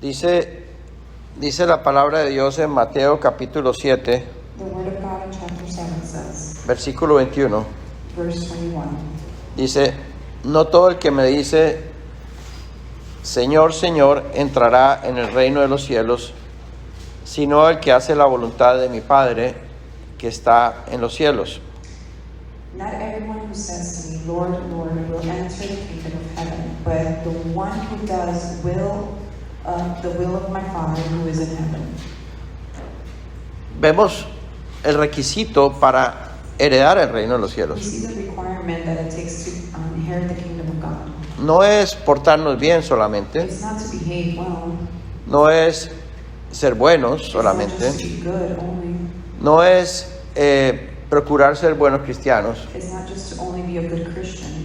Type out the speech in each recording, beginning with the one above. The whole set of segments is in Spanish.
Dice la palabra de Dios en Mateo capítulo 7, The Word of God in chapter 7 says, versículo 21. verse 21, Dice, no todo el que me dice, Señor, Señor, entrará en el reino de los cielos, sino el que hace la voluntad de mi Padre que está en los cielos. Not everyone who says to me, Lord, Lord, will enter the kingdom of heaven, but the one who does the will of my Father who is in heaven. Vemos el requisito para heredar el reino de los We cielos. see the requirement that it takes to inherit the kingdom of God. No es portarnos bien solamente, It's not to behave well. no es ser buenos It's not solamente, just to be good only. no es procurar ser buenos cristianos. It's not just to only be a good Christian.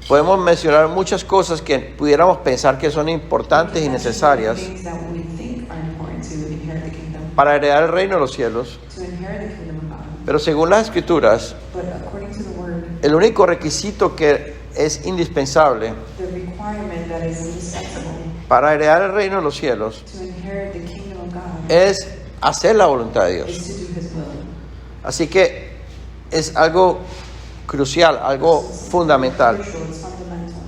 Podemos mencionar muchas cosas que pudiéramos pensar que son importantes y necesarias Things that we think are important to inherit the kingdom, para heredar el reino de los cielos, to inherit the kingdom of God. pero según las Escrituras, But according to the word, el único requisito que es indispensable the requirement that is indispensable para heredar el reino de los cielos to inherit the kingdom of God es hacer la voluntad de Dios. is to do His will. Así que es algo crucial, algo fundamental. Crucial, it's fundamental.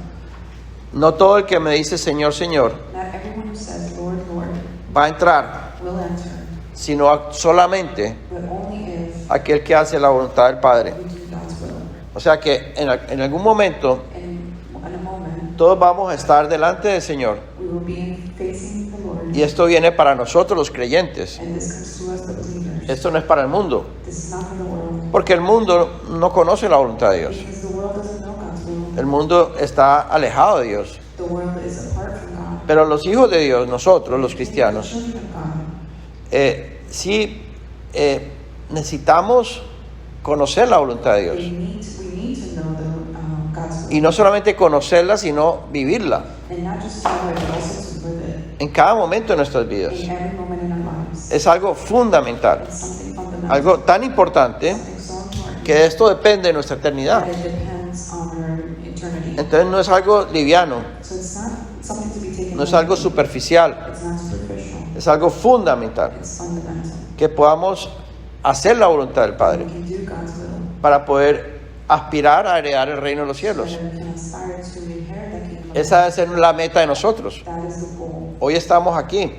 No todo el que me dice Señor, Señor Not everyone who says Lord, Lord va a entrar, will enter, sino solamente but only if aquel que hace la voluntad del Padre. we do God's will. O sea que en algún momento And in a moment, todos vamos a estar delante del Señor. we will be facing the Lord, Y esto viene para nosotros los creyentes. and this comes to us, the believers. Esto no es para el mundo, This is not for the world, porque el mundo no conoce la voluntad de Dios. because the world doesn't know God's will. El mundo está alejado de Dios. The world is apart from God. Pero los hijos de Dios, nosotros los cristianos, Children of God, sí necesitamos conocer la voluntad de Dios. we need to know God's will. Y no solamente conocerla, sino vivirla And not just to know it, but also to live it en cada momento de nuestras vidas. in every moment in our lives. Es algo fundamental, It's something fundamental, algo tan importante something so important, que esto depende de nuestra eternidad. that it depends on our eternity. Entonces no es algo liviano, So it's not something to be taken no es algo lightly. superficial, It's not superficial. es algo fundamental, It's fundamental. que podamos hacer la voluntad del We Padre can do God's will, para poder aspirar a heredar el reino de los so cielos. that we can aspire to inherit the kingdom of Esa God. debe ser la meta de nosotros. That is the goal. Hoy estamos aquí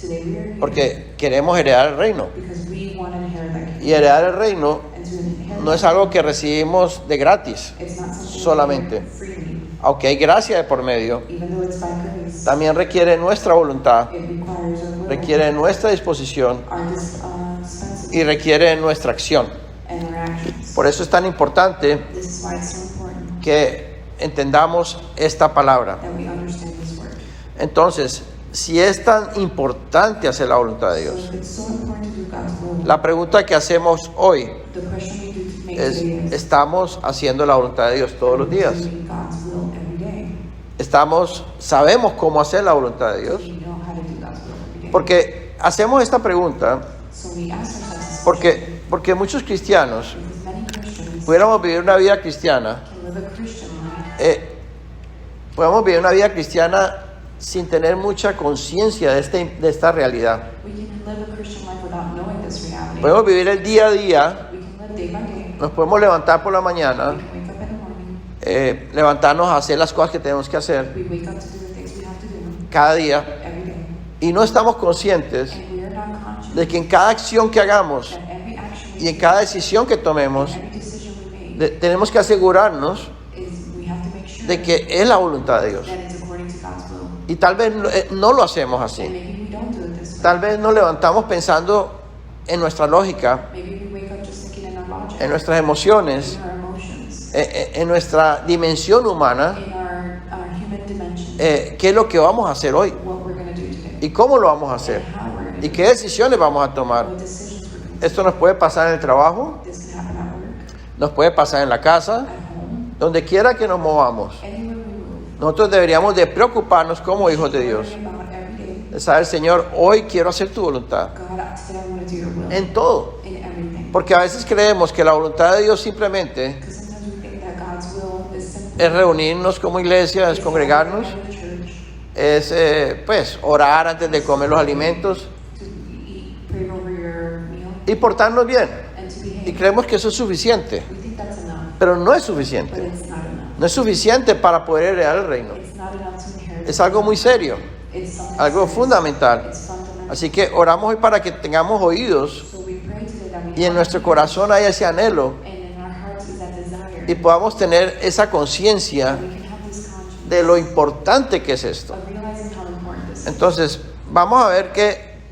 Today we are here porque queremos heredar el reino. because we want to inherit that kingdom. Y heredar el reino And to inherit no es algo que recibimos de gratis, it's not something solamente. we get freely. aunque hay gracia de por medio. Even though it's by grace, También requiere nuestra voluntad, it requires our will, requiere nuestra disposición our dispensity, y requiere nuestra acción. and our actions. Por eso es tan importante This is why it's so important que entendamos esta palabra. that we understand this word. Entonces, si es tan importante hacer la voluntad de So Dios, if it's so important to do God's will, la pregunta que hacemos hoy the question we do to make es, today is, ¿estamos haciendo la voluntad de Dios todos los días? doing God's will every day? ¿Sabemos cómo hacer la voluntad de Do Dios? we know how to do God's will every day? Porque hacemos esta pregunta So we ask ourselves this question, porque muchos cristianos because many Christians pudiéramos vivir una vida cristiana, can live a Christian life podemos vivir una vida cristiana sin tener mucha conciencia de esta realidad. We can live a Christian life without knowing this reality. Podemos vivir el día a día, We can live day by day. nos podemos levantar por la We mañana, can wake up in the morning. levantarnos a hacer las cosas que tenemos que hacer We wake up to do the things we have to do cada día every day. y no estamos conscientes And we are not conscious de que en cada acción que hagamos that every action we y en take, cada decisión que tomemos, every decision we make, tenemos que asegurarnos is we have to make sure de que es la voluntad de Dios. that it's according to God's will. Y tal vez no lo hacemos And así. maybe we don't do it this way. Tal vez nos levantamos pensando en nuestra lógica, Maybe we wake up just thinking in our logic, en nuestras emociones, in our emotions, en nuestra dimensión humana, in our human dimension, qué es lo que vamos a hacer hoy what we're going to do today, y cómo lo vamos a hacer and how we're going to y do qué decisiones vamos a tomar. what decisions we're going to Esto nos puede pasar en el trabajo, do. This can happen at work, nos puede pasar en la casa, at home, donde quiera que nos movamos. anywhere we move. Nosotros deberíamos de preocuparnos como hijos de Dios, Worry about every day. de saber, Señor, hoy quiero hacer tu voluntad God, today I want to do your will en todo. in everything. Porque a veces creemos que la voluntad de Dios simplemente Because sometimes we think that God's will is simply es reunirnos como iglesia, es is congregarnos, to gather the church, es pues orar antes de comer los alimentos to eat, pray over your meal, y portarnos bien. and to Y behave. creemos que eso es suficiente, We think that's enough, pero no es but suficiente. it's not enough. No es suficiente para poder heredar el reino. It's not enough to inherit. Es algo muy serio, It's something algo serious. fundamental. It's fundamental. Así que oramos hoy para que tengamos oídos So we pray today that we y en have nuestro ears, corazón haya ese anhelo and in our hearts is that desire, y podamos tener esa conciencia that we can have this conscience de lo importante que es esto. of realizing how important this is. Entonces, vamos a ver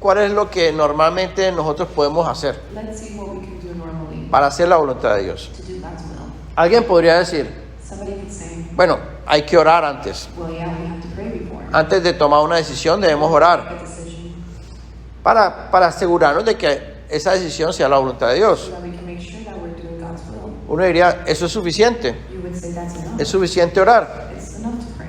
cuál es lo que normalmente nosotros podemos hacer Let's see what we can do normally para hacer la voluntad de Dios. to do God's will. Alguien podría decir, Somebody could say, bueno, hay que orar antes. well, yeah, we have to pray before. Antes de tomar una decisión debemos orar A decision, para asegurarnos de que esa decisión sea la voluntad de so Dios. that we can make sure that we're doing God's will. Uno diría, eso es suficiente. You would say that's enough. Es suficiente orar. It's enough to pray.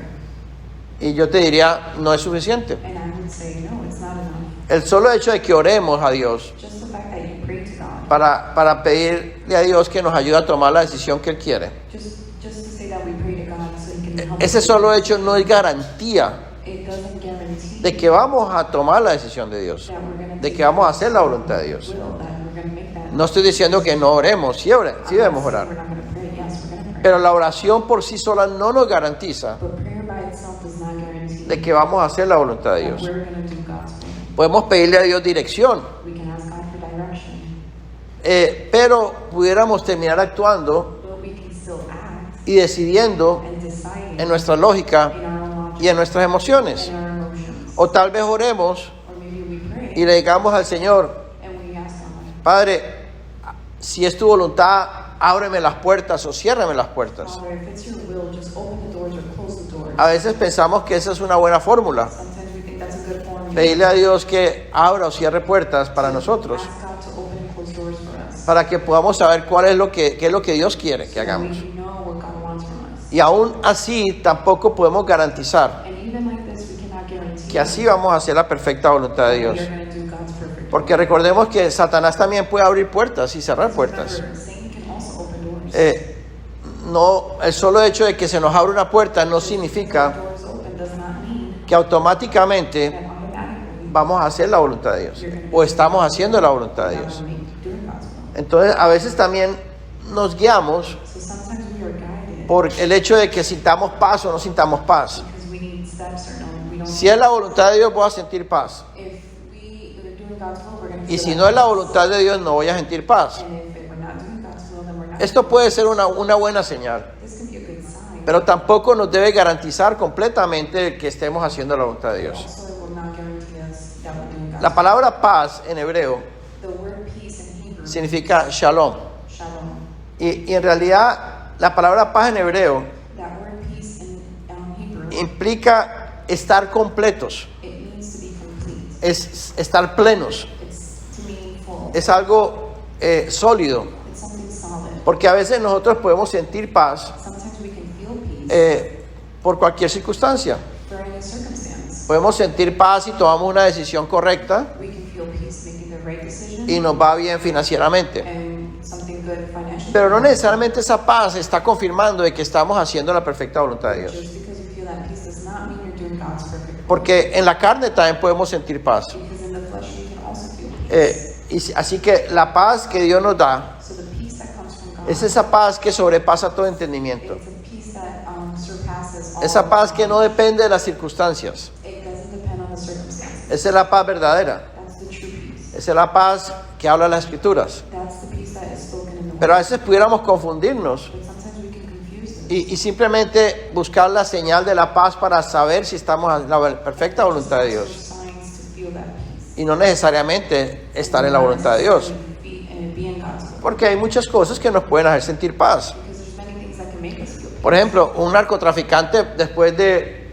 Y yo te diría, no es suficiente. And I would say, no, it's not enough. El solo hecho de que oremos a Dios Just the fact that you pray to God, para pedirle a Dios que nos ayude a tomar la decisión que Él quiere. just to say that we pray to God so He can help Ese us. solo hecho no es garantía It doesn't guarantee de que vamos a tomar la decisión de Dios, that we're going to de que vamos a hacer la voluntad de Dios. will, that we're going to make that. No estoy diciendo que no oremos, sí, sí debemos orar. We're not going to pray. Yes, we're going to pray. Pero la oración por sí sola no nos garantiza But prayer by itself does not guarantee de que vamos a hacer la voluntad de that Dios. we're going to do God's will. Podemos pedirle a Dios dirección, We can ask God for direction, pero pudiéramos terminar actuando but we can still act y decidiendo and deciding en nuestra lógica in our own logic y en nuestras emociones. and our emotions. O tal vez oremos Or maybe we pray y le digamos al Señor, and we ask God, Padre, si es tu voluntad, ábreme las puertas o ciérrame las puertas. Father, if it's your will, just open the doors or close the doors. A veces pensamos que esa es una buena fórmula, Sometimes we think that's a good formula. pedirle a Dios que abra o cierre puertas para nosotros, Ask God to open and close doors for us. para que podamos saber qué es lo que Dios quiere que So that hagamos. we know what God wants from us. Y aún así tampoco podemos garantizar And even like this, we cannot guarantee que así vamos a hacer la perfecta voluntad de that Dios. we are going to do God's perfect will. Porque recordemos que Satanás también puede abrir puertas y cerrar puertas. Remember, Satan can also open doors. No, el solo hecho de que se nos abra una puerta no significa Doors open does not mean que automáticamente that automatically vamos a hacer la voluntad de Dios o estamos haciendo la voluntad de that Dios. we're doing God's will. Entonces, a veces también nos guiamos So sometimes we are guided por el hecho de que sintamos paz o no sintamos paz. because we need steps or no, we don't. Si es la voluntad de Dios, voy a sentir paz. If we are doing God's will, we're going to Y si no es la voluntad de Dios, no voy a sentir paz. And if we're not doing God's will, then we're not. Esto puede ser una buena señal, This can be a good sign. pero tampoco nos debe garantizar completamente que estemos haciendo la voluntad de Dios. Also, it will not guarantee us that we're doing God's La palabra paz en hebreo will. The word peace in Hebrew, significa shalom. shalom. Y en realidad, la palabra paz en hebreo That word peace in Hebrew, implica estar completos, it means to be complete. es estar plenos, It's to mean full. es algo sólido, It's something solid. porque a veces nosotros podemos sentir paz Sometimes we can feel peace por cualquier circunstancia. for any circumstance. Podemos sentir paz y tomamos una decisión correcta We can feel peace making the right decision y nos va bien financieramente. and something good financially. Pero no necesariamente esa paz está confirmando de que estamos haciendo la perfecta voluntad de Dios. Just because you feel that peace does not mean you're doing God's perfect will. Porque en la carne también podemos sentir paz. Because in the flesh we can also feel peace. Así que la paz que Dios nos da So the peace that comes from God, es esa paz que sobrepasa todo entendimiento. it's a peace that surpasses all. Esa paz que no depende de las circunstancias. It doesn't depend on the circumstances. Esa es la paz verdadera. That's the true peace. Esa es la paz que habla las Escrituras. That's the peace that is spoken in the Pero a word. veces pudiéramos confundirnos But sometimes we can confuse it. y simplemente buscar la señal de la paz para saber si estamos en la perfecta voluntad de Dios. Signs to feel that peace. Y no necesariamente estar en la voluntad de Dios. Be in God's will. Porque hay muchas cosas que nos pueden hacer sentir paz. Because there's many things that can make us feel peace. Por ejemplo, un narcotraficante después de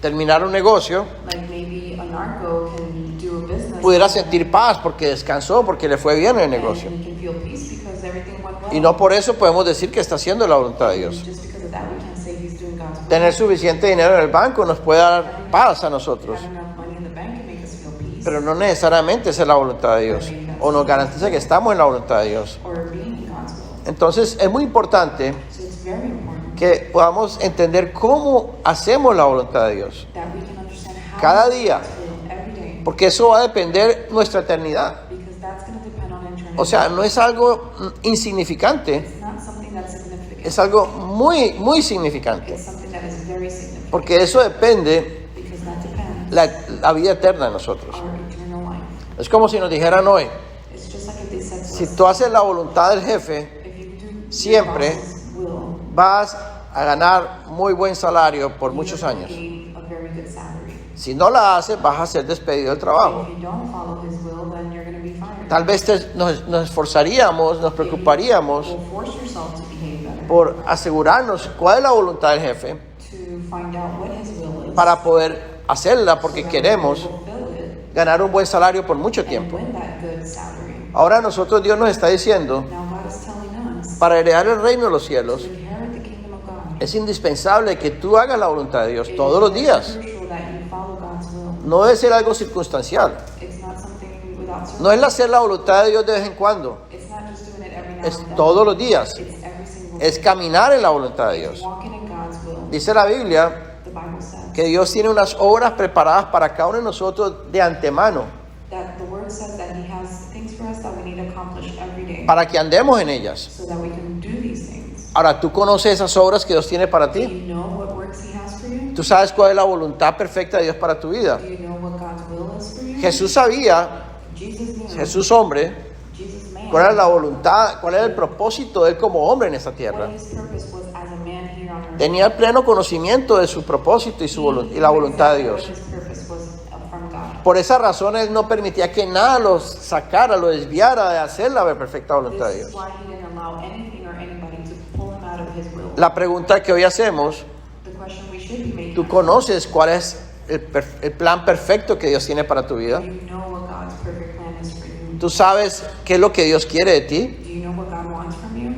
terminar un negocio Like maybe a narco can do a business pudiera sentir paz porque descansó, porque le fue bien en el negocio. and he can feel peace because everything went well. Y no por eso podemos decir que está haciendo la voluntad de Dios. And just because of that, we can't say he's doing God's will. Tener suficiente dinero en el banco nos puede dar paz a nosotros, Having enough money in the bank can make us feel peace. pero no necesariamente esa es la voluntad de Dios o nos garantiza que estamos en la voluntad de Dios. Or being in God's will. Entonces es muy importante So it's very important que podamos entender cómo hacemos la voluntad de Dios. that we can understand how cada we día, feel every day, porque eso va a depender nuestra eternidad. because that's going to depend on eternity. O sea, no es algo insignificante, It's not something that's significant. es algo muy, muy significante, It's something that is very significant, porque eso depende because that depends la vida eterna de nosotros. our eternal life. Es como si nos dijeran hoy, It's just like if they said to si us, tú haces la voluntad del jefe, if you do siempre your boss's will, vas a ganar muy buen salario por you're muchos gonna años. gain a very good salary. Si no la haces, vas a ser despedido del trabajo. If you don't follow his will, then you're going to be fired. Tal vez nos esforzaríamos, nos preocuparíamos Will force yourself to behave better, por asegurarnos cuál es la voluntad del jefe to find out what his will is, para poder hacerla, porque so that queremos we fulfill it ganar un buen salario por mucho and tiempo. win that good salary. Ahora nosotros, Dios nos está diciendo, Now God is telling us para heredar el reino de los to cielos, inherit the kingdom of God. es indispensable que tú hagas la voluntad de Dios It todos is los very días. crucial that you follow God's will. No debe ser algo circunstancial. It's not something without No es circumstance. hacer la voluntad de Dios de vez en cuando. It's not just doing it every now Es and then. todos los días. It's every single Es caminar en la voluntad de day. Dios. Walking in God's will. Dice la Biblia The Bible says que Dios tiene unas obras preparadas para cada uno de nosotros de antemano, that the word says that he has things for us that we need to accomplish every day para que andemos en ellas. so that we can do these things. Ahora, ¿tú conoces esas obras que Dios tiene para Do ti? you know what works he has for you? ¿Tú sabes cuál es la voluntad perfecta de Dios para tu vida? Do you know what God's will is for you? Jesús sabía, Jesus knew. Jesús hombre, Jesus man. cuál era la voluntad, cuál era el propósito de él como hombre en esta tierra. What his purpose was as a man here on earth. Tenía el pleno conocimiento de su propósito y la voluntad de Dios. His purpose was from God. Por esa razón él no permitía que nada los sacara, lo desviara de hacer la perfecta voluntad de This is Dios. why he didn't allow anything or anybody to pull him out of his will. La pregunta que hoy hacemos, The question we should be making. ¿tú conoces cuál es el plan perfecto que Dios tiene para tu vida? Do you know what God's perfect plan is for you? ¿Tú sabes qué es lo que Dios quiere de ti? Do you know what God wants from you?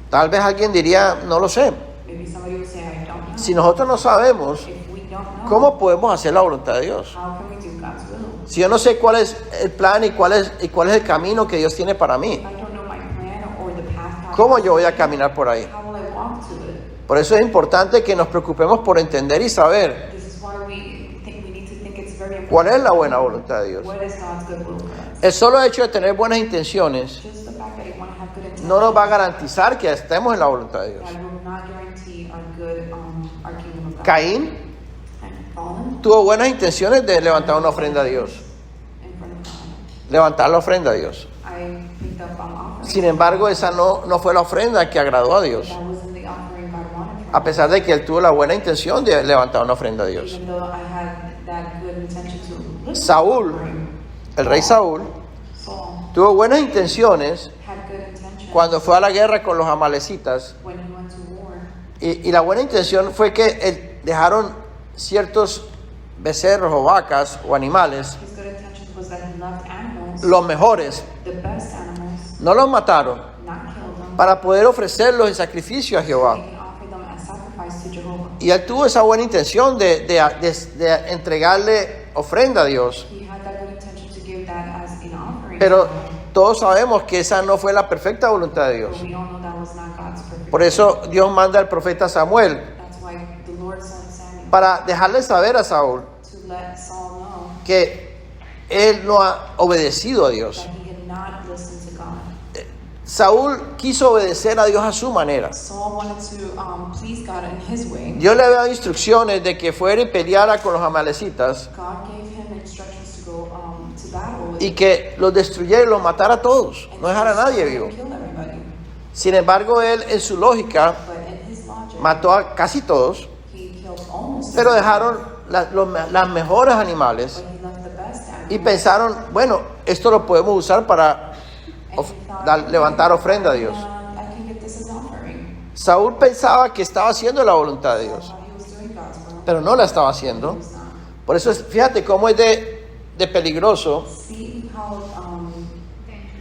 Tal vez alguien diría, no lo sé. Maybe somebody would say, I don't know. Si nosotros no sabemos, If we don't know, ¿cómo podemos hacer la voluntad de Dios? how can we do God's will? Si yo no sé cuál es el plan y cuál es el camino que Dios tiene para mí, If I don't know my plan or the path God ¿cómo has, yo voy a caminar por ahí? how will I walk to it? Por eso es importante que nos preocupemos por entender y saber This is why we need to think it's very important. cuál es la buena voluntad de Dios. What is God's good will for us? El solo hecho de tener buenas intenciones Just the fact that you want to have good intentions, no nos va a garantizar que estemos en la voluntad de Dios. that will not guarantee our kingdom of God. Caín And fallen tuvo buenas intenciones de levantar una ofrenda a Dios, in front of God. levantar la ofrenda a Dios. I picked up offering. Sin embargo, esa no fue la ofrenda que agradó a Dios, That wasn't the offering God wanted from a pesar de que él tuvo la buena intención de levantar una ofrenda a me. Dios. Even though I had that good intention to listen Saúl, to offering. el rey Saúl, Saul tuvo buenas intenciones had good intentions cuando fue a la guerra con los amalecitas, when he went to war. y la buena intención fue que dejaron ciertos becerros o vacas o animales, His good intention was that he left animals, los mejores, the best animals, no los mataron, not killed them, para poder ofrecerlos en sacrificio a he Jehová. can offer them as sacrifice to Jehovah. Y él tuvo esa buena intención de entregarle ofrenda a Dios. He had that good intention to give that as an offering. Pero to God. todos sabemos que esa no fue la perfecta voluntad de Dios. But we all know that was not God's perfect. Por eso Dios manda al profeta Samuel That's why the Lord sent Samuel para dejarle saber a Saúl to let Saul know que él no ha obedecido a Dios. that he had not listened to God. Saúl quiso obedecer a Dios a su manera. Saul wanted to please God in his way. Dios le había dado instrucciones de que fuera y peleara con los amalecitas God gave him instructions to go to battle with y que los destruyera y los matara a todos, no dejara a nadie vivo. kill everybody. Sin embargo, él en su lógica But in his logic, mató a casi todos, he killed almost pero everybody. dejaron las mejores animales But he left the best animals. y pensaron, bueno, esto lo podemos usar para And he thought, levantar ofrenda a Dios. I can get this as offering. Saúl pensaba que estaba haciendo la voluntad de Dios, While he was doing God's will, pero no la estaba haciendo. he was not. Por eso, fíjate cómo es de peligroso, See how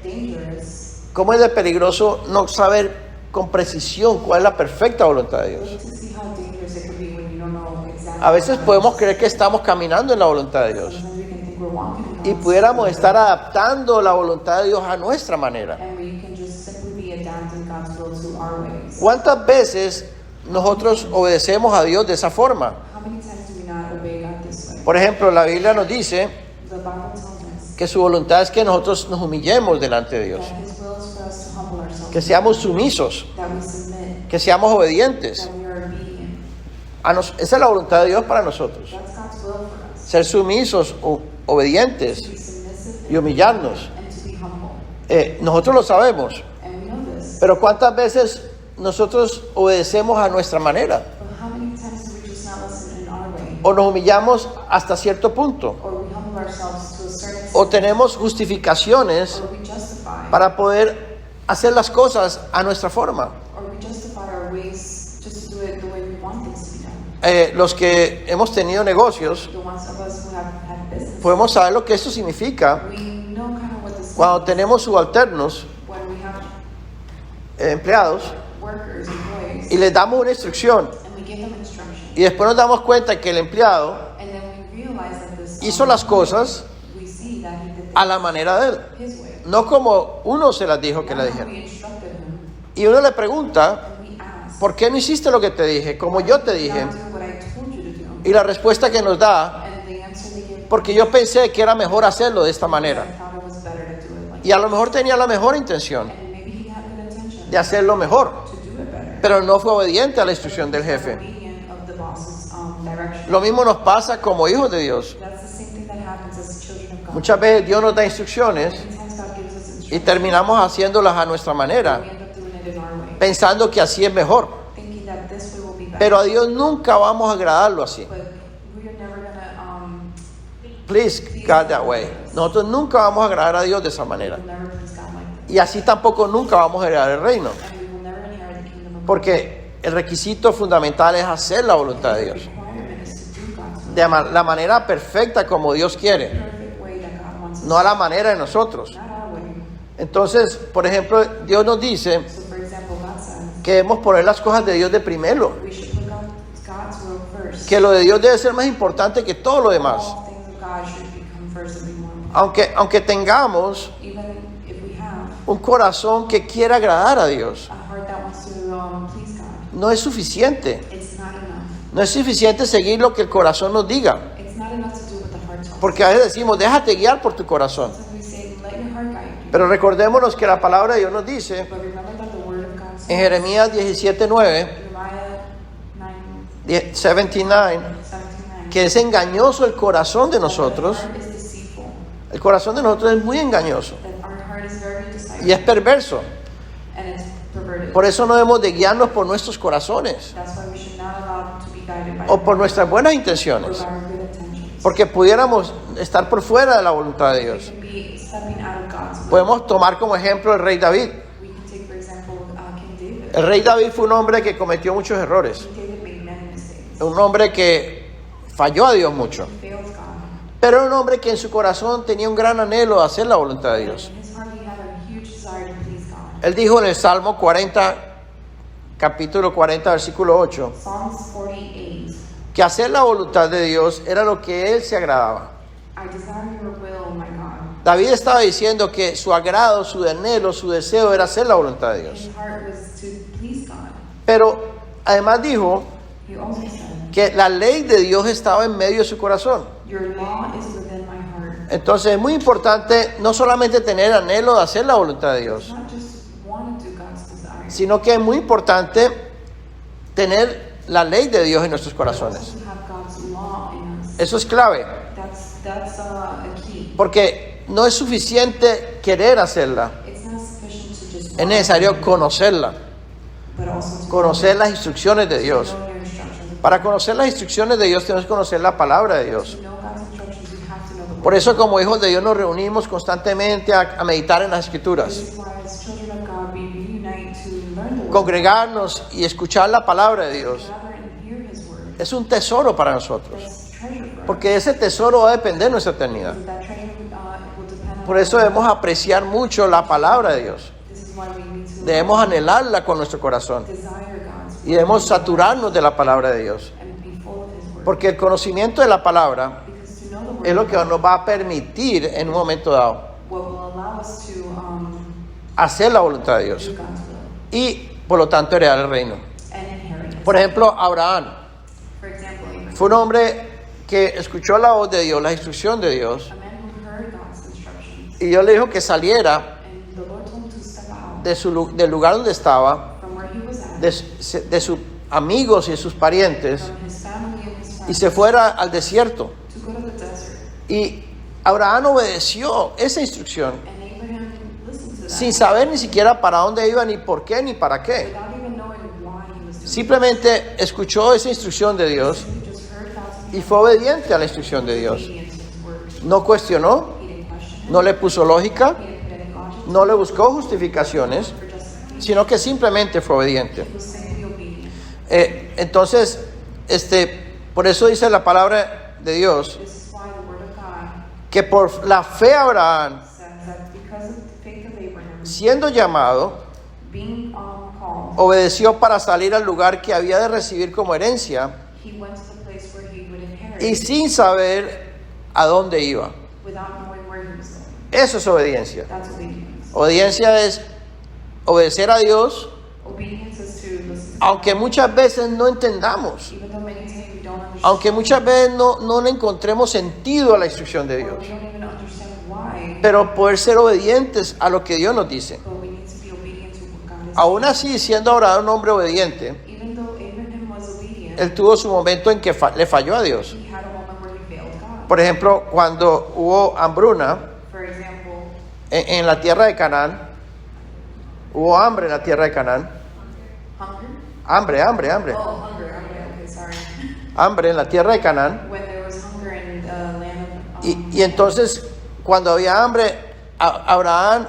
dangerous. cómo es de peligroso no saber con precisión cuál es la perfecta voluntad de Dios. To see how dangerous it could be when you don't know exactly. A veces podemos creer que estamos caminando en la voluntad de Dios Sometimes we can think we're walking in y God's pudiéramos will, estar adaptando la voluntad de Dios a nuestra manera. and we can just simply be adapting God's will to our ways. ¿Cuántas veces nosotros obedecemos a Dios de esa forma? How many times do we not obey God this way? Por ejemplo, la Biblia nos dice The Bible tells us que su voluntad es que nosotros nos humillemos delante de Dios, that His will is for us to humble ourselves, que seamos sumisos, that we submit, que seamos obedientes. that we are obedient. Esa es la voluntad de Dios para nosotros. That's God's will for us. Ser sumisos, obedientes To be submissive y humillarnos. and to be humble. Nosotros lo sabemos, And we know this. pero ¿cuántas veces nosotros obedecemos a nuestra manera? But how many times do we just not listen in our way? ¿O nos humillamos hasta cierto punto? Or we humble ourselves to a certain extent? ¿O tenemos justificaciones Or we justify? para poder hacer las cosas a nuestra forma? Or we justify our ways just to do it the way we want things to be done? Los que hemos tenido negocios, The ones of us who have had business, podemos saber lo que esto significa we know kind of what this cuando means tenemos subalternos, when we have empleados, workers, employees, y les damos una instrucción, and we give them instruction. y después nos damos cuenta que el empleado And then we realize that this hizo las cosas we see that he did a la manera de él, his way. no como uno se las dijo que le Not how dijeron. we instructed him, Y uno le pregunta, and we ask, ¿por qué no hiciste lo que te dije, como yo te dije? not do what I told you to do. Y la respuesta que nos da, And the answer they give, porque yo pensé que era mejor hacerlo de esta I manera. thought it was better to do it like Y a lo mejor tenía la mejor intención that. And maybe he had good intention de hacerlo mejor, to do it better. pero no fue obediente a la instrucción del jefe. Obedient of the boss's direction. Lo mismo nos pasa como hijos de Dios. That's the same thing that happens as children of God. Muchas veces Dios nos da instrucciones Many times God gives us y instructions, terminamos haciéndolas a nuestra we manera, end up doing it in our way, pensando que así es mejor. thinking that this way will be better. Pero a Dios nunca vamos a agradarlo así. But we are never gonna Please God that way. Nosotros nunca vamos a agradar a Dios de esa manera. we'll never please God like that. Y así tampoco nunca vamos a heredar el reino. And we will never inherit the kingdom of God. Porque el requisito fundamental es hacer la voluntad de The Dios. requirement is to do God's will. De la manera perfecta como Dios quiere. Perfect way that God wants us No a la manera de nosotros. not our way. Entonces, por ejemplo, Dios nos dice So for example, God says que debemos poner las cosas de Dios de primero. we should put God's will first. Que lo de Dios debe ser más importante que todo lo demás. All things of God should become first of everyone. Aunque tengamos Even if we have un corazón que quiera agradar a Dios, a heart that wants to please God, no es suficiente. it's not enough. No es suficiente seguir lo que el corazón nos diga. It's not enough to do what the heart tells us. Porque a veces decimos, déjate guiar por tu corazón. Sometimes we say, let your heart guide you. Pero recordémonos que la palabra de Dios nos dice But remember that the word of God en says, Jeremías 17:9, Jeremiah 79, 9:79, que es engañoso el corazón de nosotros. that our heart is deceitful, El corazón de nosotros es muy engañoso that our heart is very deceitful, y es perverso. and it's perverted. Por eso no debemos de guiarnos por nuestros corazones That's why we should not allow to be guided by o por our nuestras buenas or intenciones. by our good intentions. Porque pudiéramos estar por fuera de la voluntad de We Dios. can be stepping out of God's will. Podemos tomar como ejemplo el rey David. We can take, for example, King David. El rey David fue un hombre que cometió muchos errores. King David made many mistakes. Un hombre que falló a Dios mucho. He failed God. Pero era un hombre que en su corazón tenía un gran anhelo de hacer la voluntad de Dios. In his heart, he had a huge desire to please God. Él dijo en el Salmo 40, capítulo 40, versículo 8, Psalms 48. que hacer la voluntad de Dios era lo que él se agradaba. I desire your will, my God. David estaba diciendo que su agrado, su anhelo, su deseo era hacer la voluntad de Dios. His heart was to please God. Pero además dijo He also said, que la ley de Dios estaba en medio de su corazón. your law is within my heart. Entonces es muy importante no solamente tener anhelo de hacer la voluntad de Dios, Not just want to do God's desire, sino que es muy importante tener la ley de Dios en nuestros but also corazones. to have God's law in us. Eso es clave, That's a key. porque no es suficiente querer hacerla, It's not sufficient to just es want necesario conocerla, but also to conocer las instrucciones de Dios. know your instructions. Para conocer las instrucciones de Dios tenemos que conocer la palabra de Dios. To know God's instructions, you have to know the Por word. eso como hijos de Dios nos reunimos constantemente a meditar en las escrituras, This is why as children of God we reunite to learn the word, congregarnos y escuchar la palabra de Dios. gather and hear His word. Es un tesoro para nosotros, That's treasure for us. porque de ese tesoro va a depender nuestra eternidad. That treasure will depend on Por eso debemos apreciar mucho la palabra de Dios. This is why we need to Debemos anhelarla con nuestro corazón desire God's y debemos saturarnos de la palabra de Dios. and be full of His word. Porque el conocimiento de la palabra Because to know the word es lo que nos va a permitir en un momento dado what will allow us to hacer la voluntad de Dios do God's will y por lo tanto heredar el reino. and inherit it. Por ejemplo, Abraham For example, Abraham, fue un hombre que escuchó la voz de Dios, la instrucción de Dios, a man who heard God's instructions, y Dios le dijo que saliera and the Lord told him to step out del lugar donde estaba, from where he was at, de sus amigos y sus parientes, from his family and his y friends, se fuera al desierto. to go to the desert. Y Abraham obedeció esa instrucción And Abraham listened to that sin saber ni siquiera para dónde iba, ni por qué, ni para qué. without even knowing why he was doing Simplemente escuchó esa instrucción de Dios it. He just heard God's y fue obediente a la instruction de Dios. obedience to his word. No cuestionó, He didn't question him. no le puso lógica, He didn't put any logic no le buscó justificaciones, for justification. sino que simplemente fue obediente. He was simply obedient. Entonces, por eso dice la palabra de Dios, This is why the word of God que por la fe de Abraham, says that because of the faith of Abraham, siendo llamado, being called, obedeció para salir al lugar que había de recibir como herencia he went to the place where he would inherit y sin saber a dónde iba. without knowing where he was going. Eso es obediencia. That's obedience. Obediencia es obedecer a Dios, Obedience is to listen, aunque muchas veces no entendamos, even though many times we don't understand, aunque muchas veces no le encontremos sentido a la instrucción de or Dios, we don't even understand why, pero poder ser obedientes a lo que Dios nos dice. but we need to be obedient to what God is Aún así, siendo Abraham un hombre obediente, saying. Even though Abraham was obedient, él tuvo su momento en que le falló a Dios. he had a moment where he failed God. Por ejemplo, cuando hubo hambruna For example, en la tierra de Canaán, hubo hambre en la tierra de Canaán, hunger? hambre, Oh, hunger, okay, sorry. hambre en la tierra de Canaán. When there was hunger in the land of Y entonces, cuando había hambre, Abraham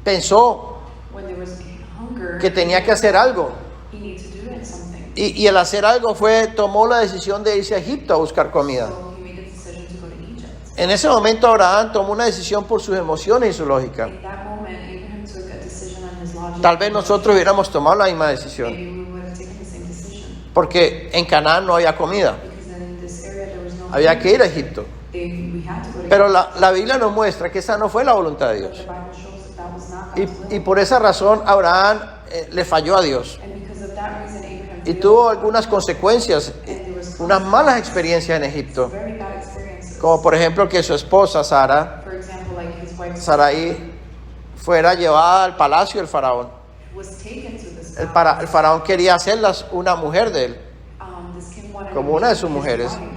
pensó when there was hunger, que tenía que hacer algo. he needed to do something. Y el hacer algo tomó la decisión de irse a Egipto a buscar comida. So he made a decision to go to Egypt. En ese momento Abraham tomó una decisión por sus emociones y su lógica. In that moment, Abraham took a decision on his logic. Tal vez nosotros hubiéramos tomado la misma decisión, Maybe we would have taken the same decision. porque en Canaán no había comida, Because then in this area there was no había que ir a Egipto. we had to go to Pero Egypt. la Biblia nos muestra que esa no fue la voluntad de But the Dios. Bible shows that that was not Y, God's y will. por esa razón Abraham le falló a Dios. And because of that reason, Abraham Y failed. tuvo algunas consecuencias, And there was unas malas experiencias en Egipto. very bad experiences. Como por ejemplo que su esposa Sara, For example, like his wife Sarai, fuera llevada al palacio del faraón. was taken to this El faraón quería hacerla una mujer de él, this king wanted como to una de be sus his mujeres. wife.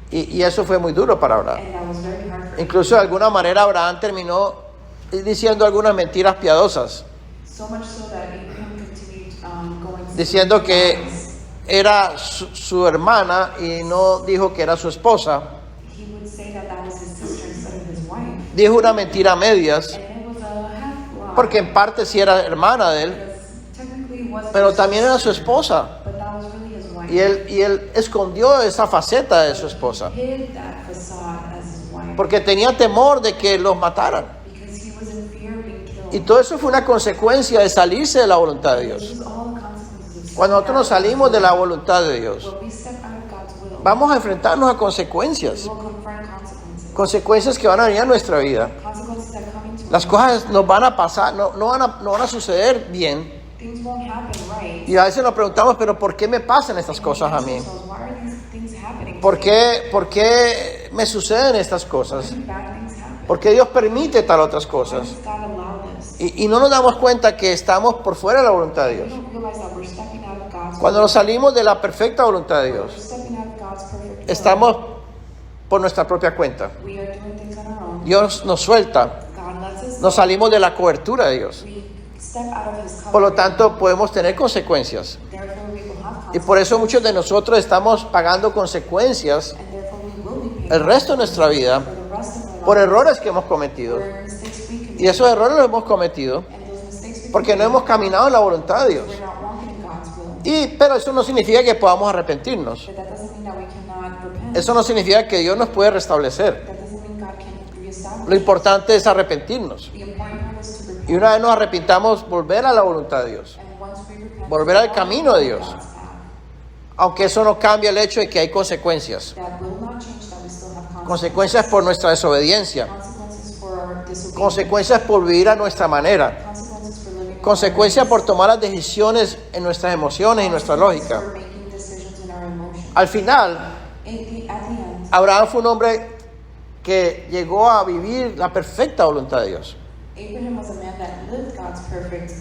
Y eso fue muy duro para Abraham. And that was very hard for him. Incluso de alguna manera Abraham terminó diciendo algunas mentiras piadosas, So much so that Abraham continued going to diciendo que era su hermana y no dijo que era su esposa. he would say that that was his sister instead of his wife. Dijo una mentira a medias, And it was a half lie. porque en parte sí era hermana de él, Because technically it was pero his también era sister, su esposa. But that was really his wife. Y él escondió esa faceta de su esposa, Hid that facade as his wife. porque tenía temor de que los mataran. Because he was in fear of being killed. Y todo eso fue una consecuencia de salirse de la voluntad de Dios. This is all the consequences of Cuando nosotros nos salimos de la voluntad de Dios, when we step out of God's will, vamos a enfrentarnos a consecuencias, we will confront consequences. consecuencias que van a venir a nuestra vida. Consequences that come into Las our cosas nos van a pasar, no van a suceder bien. things won't happen right. Y a veces nos preguntamos, pero ¿por qué me pasan estas cosas a mí? So why are these things happening? ¿Por qué me suceden estas cosas? Bad things happen. ¿Por qué Dios permite tal otras Why cosas? does God allow this? Y no nos damos cuenta que estamos por fuera de la voluntad de We Dios. don't realize that we're stepping out of God's Cuando will. nos salimos de la perfecta voluntad de We're Dios, stepping out of God's perfect will. estamos por nuestra propia cuenta. We are doing things on our own. Dios nos suelta, God lets us nos salimos de la cobertura de Dios. we step out of his cover. Por lo tanto, podemos tener consecuencias. Therefore we will have Y consequences. por eso muchos de nosotros estamos pagando consecuencias And therefore we will be paid el resto de nuestra vida for the rest of our por lives. errores que hemos cometido. For mistakes we commit. Y esos errores los hemos cometido And those mistakes we porque no commit, hemos caminado en la voluntad de Dios. we're not walking in God's will. Pero eso no significa que podamos arrepentirnos. But that doesn't mean that we cannot repent. Eso no significa que Dios nos puede restablecer. That doesn't mean God can reestablish. Lo importante es arrepentirnos. The important part is to repent. Y una vez nos arrepintamos, volver a la voluntad de Dios. And once we repent, Volver al camino de Dios. God's path. Aunque eso no cambia el hecho de que hay consecuencias. That will not change that we still have Consecuencias por nuestra desobediencia. Consequences for our disobedience. Consecuencias por vivir a nuestra manera. Consequences for living Consecuencias por tomar las decisiones en nuestras emociones y nuestra lógica. for making decisions in our emotions. Al final, At the Abraham fue un hombre que llegó a vivir la perfecta voluntad de Dios. Abraham was a man that lived God's perfect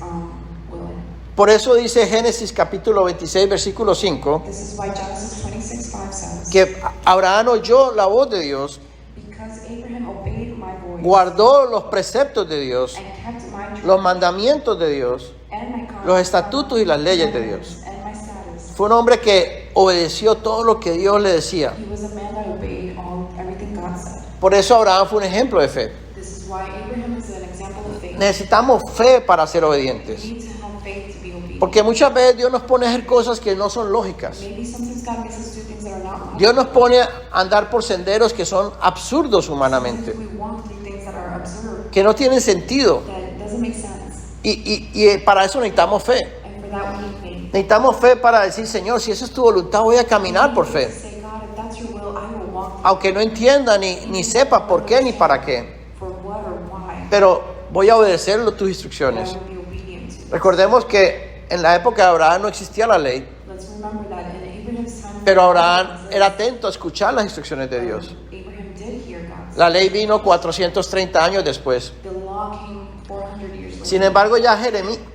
will. Por eso dice Génesis capítulo 26, versículo 5, This is why Genesis 26:5 says, que Abraham oyó la voz de Dios, because Abraham obeyed my voice guardó los preceptos de Dios, and kept my los mandamientos de Dios, and my commandments, los estatutos y las leyes de Dios. and my statutes. Fue un hombre que obedeció todo lo que Dios le decía. He was a man that obeyed everything God said. Por eso Abraham fue un ejemplo de fe. This is why Abraham is an example of faith. Necesitamos fe para ser We obedientes. need to have faith to be obedient. Porque muchas veces Dios nos pone a hacer cosas que no son lógicas. Maybe sometimes God makes us do things that are not logical. Dios nos pone a andar por senderos que son absurdos humanamente, Sometimes we walk through things that are absurd, que no tienen sentido. that doesn't make sense. Y para eso necesitamos fe. And for that we need faith. Necesitamos fe para decir, Señor, si eso es tu voluntad, voy a caminar por fe. Say, God, if that's your will, I will walk Aunque no entienda ni sepa por qué ni para qué. for what or why. Pero voy a obedecer tus But I instrucciones. will be obedient to. Recordemos que en la época de Abraham no existía la ley, Let's remember that in Abraham's time, pero Abraham era atento a escuchar las instrucciones de Dios. Abraham did hear God. La ley vino 430 años después. The law came 400 years later. Sin embargo, ya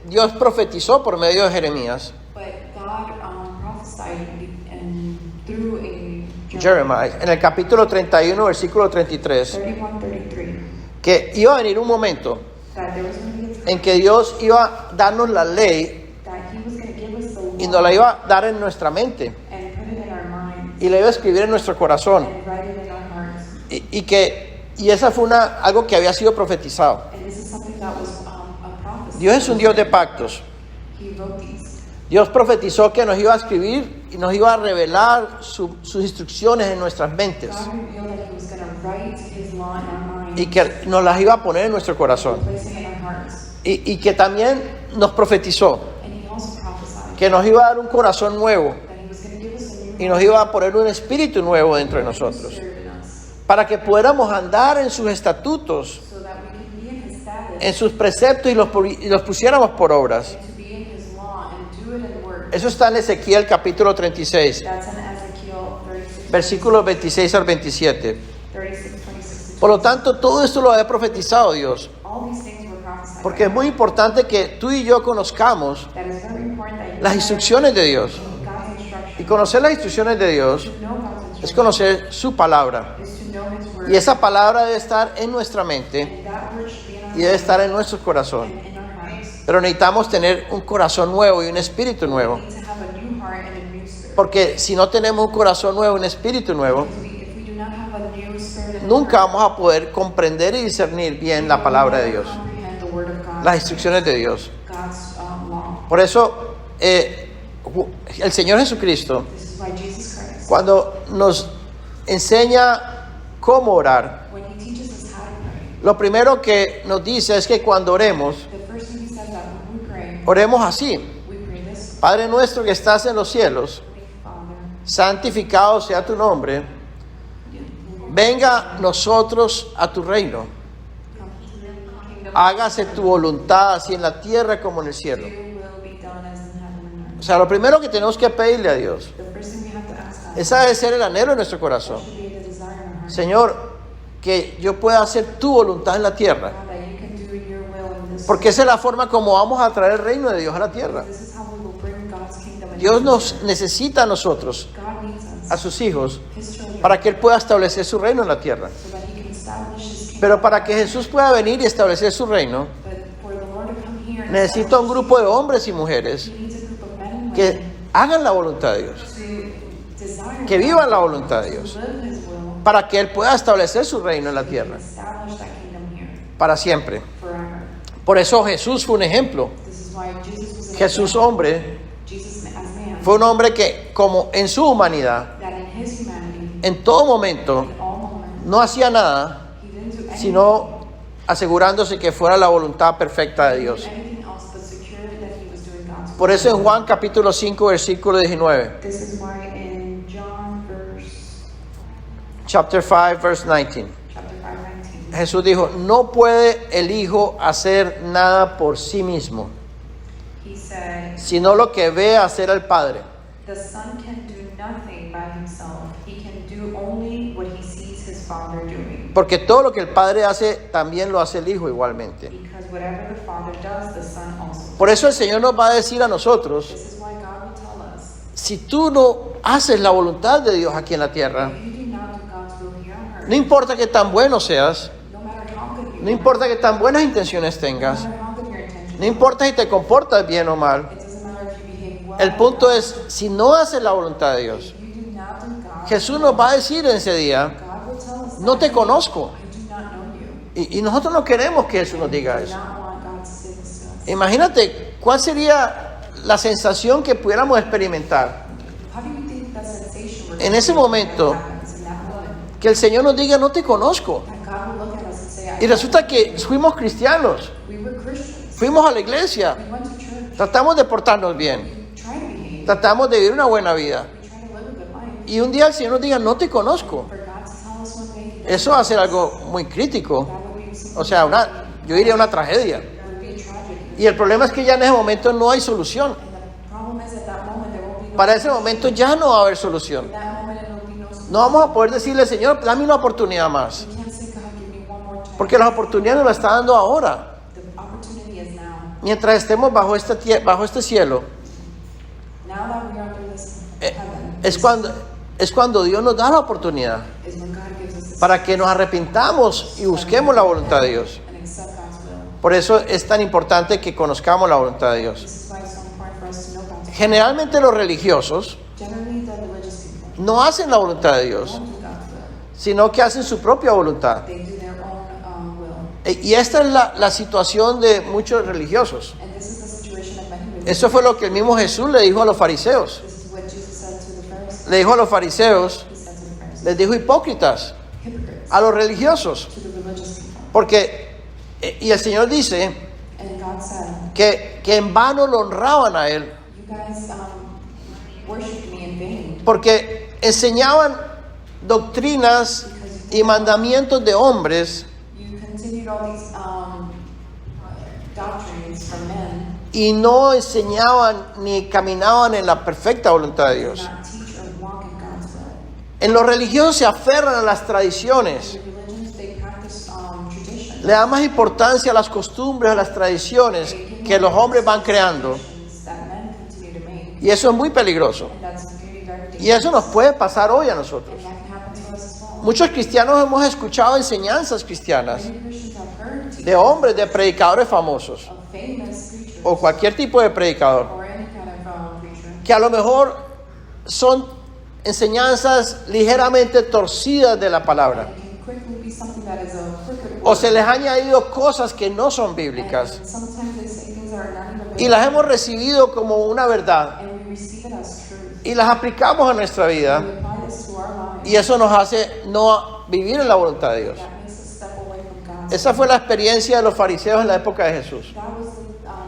Dios profetizó por medio de Jeremías, But God prophesied through a Jeremiah, en el capítulo 31, versículo 33, 31:33, que iba a venir un momento that there was going to be a time en que Dios iba a darnos la ley that He was going to give us the law y nos la iba a dar en nuestra mente and put it in our minds y la iba a escribir en nuestro corazón. and write it in our hearts. Y esa fue algo que había sido profetizado. And this is something that was a prophecy. Dios es un Dios de pactos. He wrote these. Dios profetizó que nos iba a escribir y nos iba a revelar sus instrucciones en nuestras mentes God revealed that He was going to write His law in our minds y que nos las iba a poner en nuestro corazón. and place it in our hearts. Y que también nos profetizó And He also prophesied que nos iba a dar un corazón nuevo that He was going to give us a new y nos iba a poner un espíritu nuevo dentro de nosotros, spirit in us para que pudiéramos andar en sus estatutos, so that we can be in His status en sus preceptos y los pusiéramos por obras. and to be in His law and do it in word. Eso está en Ezequiel capítulo 36, That's in Ezekiel 36, versículos 26 al 27. 26, 26 to Por lo tanto, todo esto lo había profetizado Dios, all these things were prophesied. porque es muy importante que tú y yo conozcamos That is very important that you las instrucciones de Dios. God's instruction. Y conocer las instrucciones de Dios To know God's es instruction conocer su palabra. is to know His word. Y esa palabra debe estar en nuestra mente And that word should be in our y debe estar en nuestro corazón. and in our hearts. Pero necesitamos tener un corazón nuevo y un espíritu nuevo. We need to have a new heart and a new spirit. Porque si no tenemos un corazón nuevo y un espíritu nuevo, Because if we do not have a new spirit and nunca vamos a poder comprender y discernir bien la palabra de Dios, comprehend the word of God, las instrucciones de Dios. God's law. Por eso, el Señor Jesucristo, This is why Jesus Christ, cuando nos enseña cómo orar, when He teaches us how to pray, lo primero que nos dice es que cuando oremos, the first thing He says that when we pray, oremos así: we pray this: Padre nuestro que estás en los cielos, Father, santificado sea tu nombre, venga nosotros a tu reino, come to the kingdom. hágase tu voluntad así en la tierra como en el cielo. Your will be done as in heaven and O earth. sea, lo primero que tenemos que pedirle a Dios, The first thing we have to ask God esa debe ser el anhelo de nuestro corazón. should be the desire in our heart. Señor, que yo pueda hacer tu voluntad en la tierra, God, that you can do your will in this. porque esa es la forma como vamos a traer el reino de Dios a la tierra. This is how we will bring God's kingdom into Dios this nos earth. necesita a nosotros, God needs us, a sus hijos, His children, para que Él pueda establecer su reino en la tierra. so that He can establish His kingdom. Pero para que Jesús pueda venir y establecer su reino, But for the Lord to come here and necesita un grupo de hombres y mujeres He needs a group of men and que women hagan la voluntad de Dios, to desire que God, vivan la voluntad de to Dios, live His will, para que Él pueda establecer su reino en la to tierra, establish that kingdom here para siempre. forever. Por eso Jesús fue un ejemplo. This is why Jesus was an Jesús, example. hombre, Jesus as man, fue un hombre que, como en su humanidad, that in His humanity, en todo momento, in all moments, no hacía nada, He didn't do anything, sino asegurándose que fuera la voluntad perfecta de Dios. anything else but secure that He was doing God's will. Por eso en Juan capítulo 5, versículo 19, This is why in John chapter 5, verse 19, chapter 5:19, Jesús dijo: no puede el Hijo hacer nada por sí mismo, He said, sino lo que ve hacer al Padre. "The Son can do nothing by Himself. He can do only what Father doing. Porque todo lo que el Padre hace, también lo hace el Hijo igualmente. Because whatever the Father does, the Son also. Por eso el Señor nos va a decir a nosotros, This is why God will tell us, si tú no haces la voluntad de Dios aquí en la tierra, if you do not do God's will here on earth, no importa que tan bueno seas, no matter how good you no importa que tan buenas intenciones are, tengas, no matter how good your intentions no importa si te comportas bien o mal, it doesn't matter if you behave well. el punto es, si no haces la voluntad de Dios, If you do not do God's Jesús nos va a decir en ese día, God will tell us no that. te conozco. I do not know you. Y nosotros no queremos que Jesús nos We diga do eso. not want God to say this to us. Imagínate, ¿cuál sería la sensación que pudiéramos experimentar How do you think that sensation would en ese momento happens in that moment? que el Señor nos diga, no te conozco? That God will look at us and say, Y resulta que fuimos cristianos, we were Christians. fuimos a la iglesia, We went to church. tratamos de portarnos bien, We tried to behave. tratamos de vivir una buena vida. We tried to live a good life. Y un día el Señor nos diga, no te conozco. For God to tell us one day, Eso va a ser algo muy crítico. that would be something O sea, yo diría una tragedia. that would be a tragedy. Y el problema es que ya en ese momento no hay solución. And the problem is at that moment there will be no Para ese momento ya no va a haber solución. in that moment there will be no solution. No vamos a poder decirle, Señor, dame una oportunidad más. We can't say, God, give me one more time. Porque las oportunidades nos las está dando ahora. The opportunity is now. Mientras estemos bajo este cielo, Now that we are under this eh, heaven, es cuando Dios nos da la oportunidad is when God gives us this para que nos arrepintamos y busquemos la voluntad de Dios. and accept God's will. Por eso es tan importante que conozcamos la voluntad de Dios. This is why it's so important for us to know God's will. Generalmente los religiosos Generally, the religious people no hacen la voluntad de Dios, don't do God's will. sino que hacen su propia voluntad. They do their own will. Y esta es la situación de muchos religiosos. And this is the situation of many religions. Eso fue lo que el mismo Jesús le dijo a los fariseos. This is what Jesus said to the Pharisees. Le dijo a los fariseos, He said to the Pharisees, les dijo hipócritas, hypocrites, a los religiosos. to the religious people. Porque, y el Señor dice And God said, que en vano lo honraban a Él, you guys worship me in vain porque enseñaban doctrinas y mandamientos de hombres you continued all these doctrines from men, y no enseñaban ni caminaban en la perfecta voluntad de did Dios. not teach or walk in God's will. En los religiosos se aferran a las tradiciones, The religions, they practice tradition. le dan más importancia a las costumbres, a las tradiciones que los hombres van creando. That men continue to make. Y eso es muy peligroso. And that's very, very dangerous. Y eso nos puede pasar hoy a nosotros. And that can happen to us as well. Muchos cristianos hemos escuchado enseñanzas cristianas Many Christians have heard de hombres, de predicadores famosos of famous preachers o cualquier tipo de predicador, or any kind of preacher que a lo mejor son enseñanzas ligeramente torcidas de la palabra, and can quickly be something that is a crooked o word. se les ha añadido cosas que no son bíblicas And sometimes they say things that are not even y las hemos recibido como una verdad and we receive it as truth. y las aplicamos a nuestra We vida apply this to our lives. y eso nos hace no vivir en la voluntad de Dios. That makes us step away from God's Esa fue la experiencia de los fariseos en la época de Jesús. That was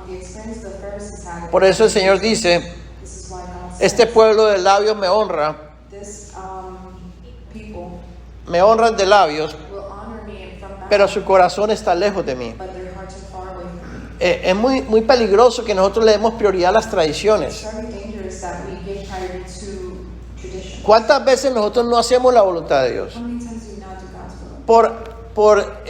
the experience the Pharisees had. Por eso el Señor dice, This is why God said, este pueblo de labios me honra, this people me honran de labios, will honor me from mouth, pero su corazón está lejos de mí. but their hearts are far away from me. Es muy peligroso que nosotros le demos prioridad a las It's tradiciones. very dangerous that we give priority to tradition. ¿Cuántas veces nosotros no hacemos la voluntad de Dios? How many times do we not do God's will? Por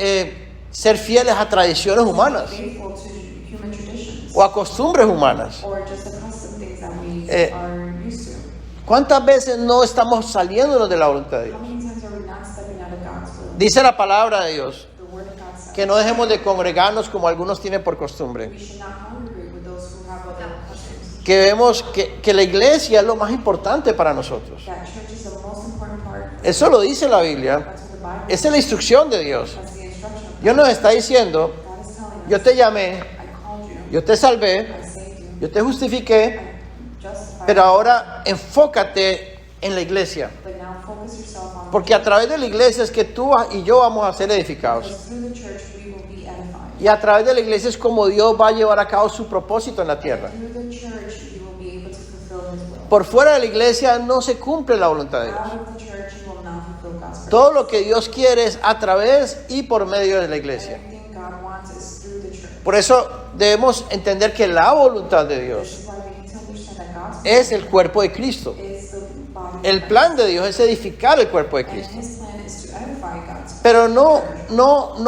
ser fieles a tradiciones humanas Faithful to human traditions o a costumbres humanas. or just the custom things that we Eh, are used to. ¿Cuántas veces no estamos saliéndonos de la voluntad de How Dios? many times are we not stepping out of God's will? Dice la palabra de Dios The word of God says que no dejemos de congregarnos como algunos tienen por costumbre. we should not congregate with those who have other customs. Que vemos que la iglesia es lo más importante para nosotros. That church is the most important part. Eso lo dice la Biblia. That's what the Bible Esa es la instrucción de Dios. That's the instruction. Dios nos está diciendo, God is telling us, yo te llamé, I called you, yo te salvé, I saved you, yo te justifiqué, I justified pero you, ahora enfócate en la iglesia. but now focus yourself on Porque a través de la iglesia es que tú y yo vamos a ser edificados. because through the church we will be edified. Y a través de la iglesia es como Dios va a llevar a cabo su propósito en la tierra. Through the church you will be able to fulfill His will. Por fuera de la iglesia no se cumple la voluntad de Dios. Out of the church you will not fulfill God's purpose. Todo lo que Dios quiere es a través y por medio de la iglesia. Everything God wants is through the church. Por eso debemos entender que la voluntad de This Dios is why we need to understand that God's es el cuerpo de Cristo. will is the body. El plan de Dios es edificar el cuerpo de And Cristo. His plan is to edify Pero no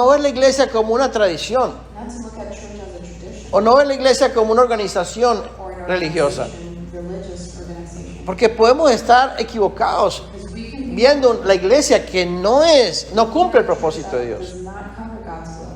ver la iglesia como una tradición. Not to look at church as a tradition O no ver la iglesia como una organización or an religiosa. organization, religious organization. Porque podemos estar equivocados Because we can be viendo la iglesia que no cumple el propósito de Dios. does not cover God's will.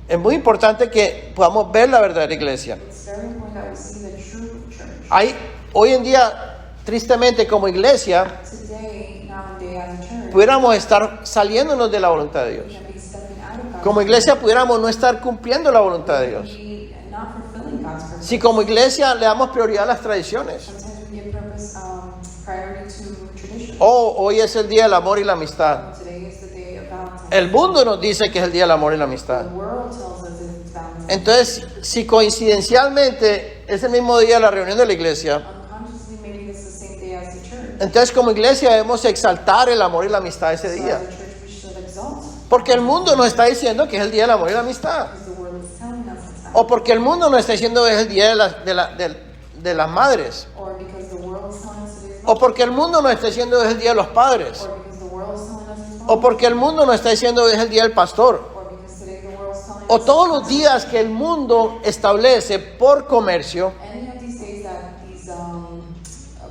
Es muy importante que podamos ver la verdadera iglesia. It's very important that we see the true church. Hoy en día, tristemente, como iglesia, Today, nowadays, as a church, pudiéramos estar saliéndonos de la voluntad de we Dios. can be stepping out of God's Como iglesia pudiéramos no estar cumpliendo la voluntad de will, Dios. be not fulfilling God's purpose. Si como iglesia le damos prioridad a las tradiciones. Sometimes we give priority to tradition. Hoy es el día del amor y la amistad. Today is the day of Valentine's. El mundo nos dice que es el día del amor y la amistad. The world tells us it's Valentine's. Entonces, si coincidencialmente es el mismo día de la reunión de la iglesia, Unconsciously, maybe it's the same day as the church. entonces como iglesia debemos exaltar el amor y la amistad ese So día. as a church, we should exalt. Porque el mundo nos está diciendo que es el día del amor y la amistad. Because the world is telling us it's that. O porque el mundo nos está diciendo que es el día de las madres. Or because the world is telling us it is O not. porque el mundo nos está diciendo que es el día de los padres. Or because the world is telling us it's O not. porque el mundo nos está diciendo que es el día del pastor. Or because today the world is telling O us todos it's los not. días que el mundo establece por comercio Any of these days that these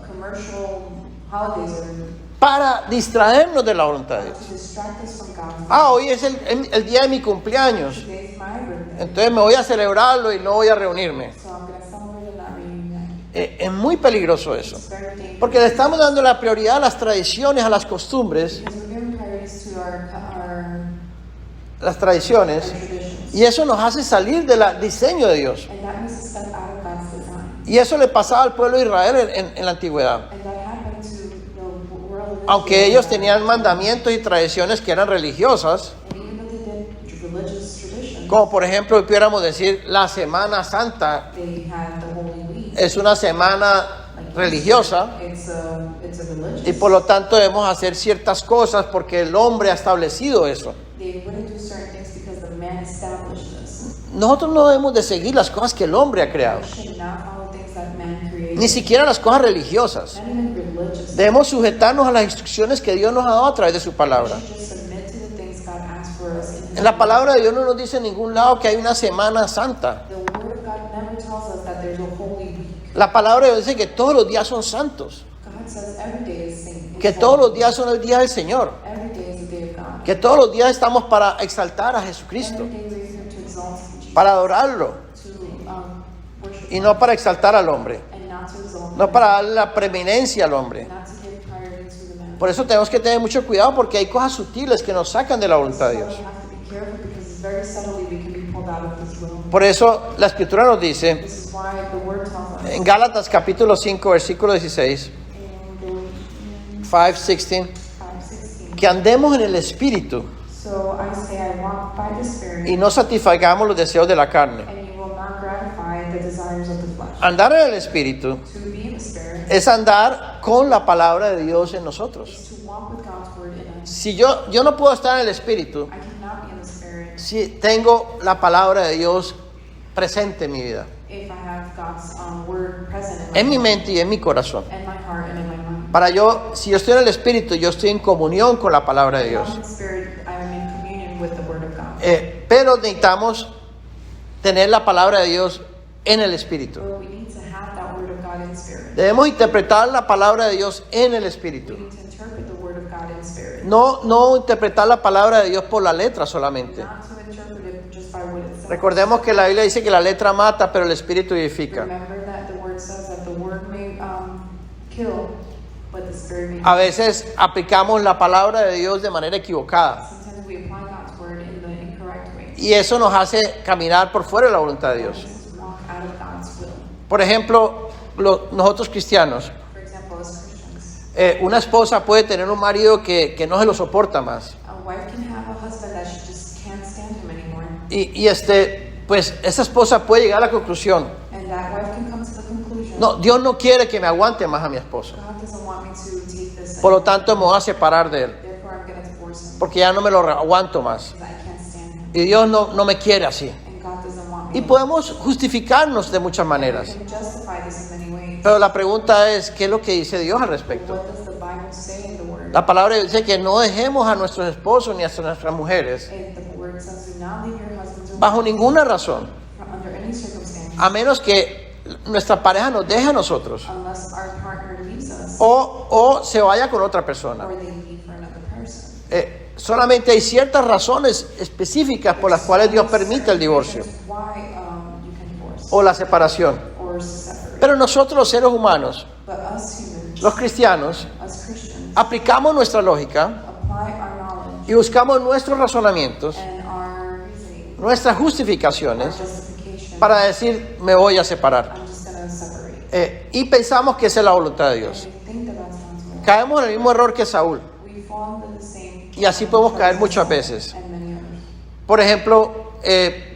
commercial holidays are para distraernos de la voluntad de Dios. to distract us from God. Hoy es el día de mi cumpleaños. Today is my birthday. Entonces me voy a celebrarlo y no voy a reunirme. So I'm going to celebrate and not reunite. Es muy peligroso eso. It's very dangerous. Porque le estamos dando la prioridad a las tradiciones, a las costumbres, Because we're giving priorities to las tradiciones, our traditions. y eso nos hace salir del diseño de Dios. And that makes us step out of God's design. Y eso le pasaba al pueblo de Israel en la antigüedad. And that happened to the world of Aunque Israel. ellos tenían mandamientos y tradiciones que eran religiosas, And even though they did religious traditions, como por ejemplo pudiéramos decir la Semana Santa they had the Holy Week. es una semana religiosa It's a religious. y por lo tanto debemos hacer ciertas cosas porque el hombre ha establecido eso. They wouldn't do certain things because the man established this. Nosotros no debemos de seguir las cosas que el hombre ha creado, We should not follow things that man created. ni siquiera las cosas religiosas. Not even religious. Debemos sujetarnos a las instrucciones que Dios nos ha dado a través de su We palabra. should just submit to the things God asks for us. En la palabra de Dios no nos dice en ningún lado que hay una Semana Santa. The Word of God never tells us that there's a Holy Week. La palabra de Dios dice que todos los días son santos, God says every day is saint. que todos los días son el día del Señor, Every day is the day of God. que todos los días estamos para exaltar a Jesucristo, Every day we're here to exalt Jesus, para adorarlo to worship y no para exaltar al hombre, and not to exalt no him, para darle la preeminencia al hombre. not to give priority to the man. Por eso tenemos que tener mucho cuidado porque hay cosas sutiles que nos sacan de la voluntad de So Dios. we have to be careful because very subtly we can be pulled out of His will. Por eso la Escritura nos dice This is why the Word tells us en Gálatas capítulo 5 versículo 16, in 5:16, 5:16. que andemos en el Espíritu So I say, I walk by the Spirit, y no satisfagamos los deseos de la carne. and you will not gratify the desires of the flesh. Andar en el Espíritu To be in the Spirit es andar con la palabra de Dios en nosotros. is to walk with God's Word in us. Si yo no puedo estar en el Espíritu I cannot be in the Spirit si tengo la palabra de Dios presente en mi vida, if I have God's Word present en mi in mente y en mi corazón. my heart and in my mind. Si yo estoy en el Espíritu, yo estoy en comunión con la palabra de Dios. When I'm in the Spirit, I am in communion with the Word of God. Pero necesitamos tener la palabra de Dios en el Espíritu. But we need to have that Word of God in spirit. Debemos interpretar la palabra de Dios en el We Espíritu. need to interpret the Word of God in spirit. No interpretar la palabra de Dios por la letra solamente. Not to interpret it just by what it says. Recordemos que la Biblia dice que la letra mata, pero el Espíritu vivifica. Remember that the Word says that the Word may kill, but the Spirit may A veces aplicamos la palabra de Dios de manera equivocada Sometimes we apply God's Word in the incorrect way. y eso nos hace caminar por fuera de la voluntad de Dios. This is to walk out of God's will. Por ejemplo, nosotros cristianos, For example, as Christians, una esposa puede tener un marido que no se lo soporta más. a wife can have a husband that she just can't stand him anymore. Pues esa esposa puede llegar a la conclusión: And that wife can come to the conclusion, no, Dios no quiere que me aguante más a mi esposo, God doesn't want me to take this por lo anymore. tanto me voy a separar de él, Therefore, I'm going to divorce him porque ya no me lo aguanto más. because I can't stand him. Y Dios no me quiere así. And God doesn't want me. Y podemos justificarnos de muchas We maneras. can justify this in many ways. Pero la pregunta es, ¿qué es lo que dice Dios al respecto? What does the Bible say in the Word? word. La palabra dice que no dejemos a nuestros esposos ni a nuestras mujeres And the word says, do not leave your husbands or bajo wives ninguna razón, under any circumstance, a menos que nuestra pareja nos deje a nosotros unless our partner leaves us o se vaya con otra persona. or they leave for another person. Solamente hay ciertas razones específicas por las cuales Dios permite el divorcio Why you can divorce o la separación. or separate. Pero nosotros los seres humanos, But us humans, los cristianos, us Christians, aplicamos nuestra lógica apply our knowledge y buscamos nuestros razonamientos, and our reasoning, nuestras our justificaciones justification. para decir me voy a separar. I'm just going to separate. Y pensamos que esa es la voluntad de Dios. And we think that that's God's will. Caemos en el mismo error que Saúl We fall into the same y así podemos caer muchas veces. and many others. Por ejemplo,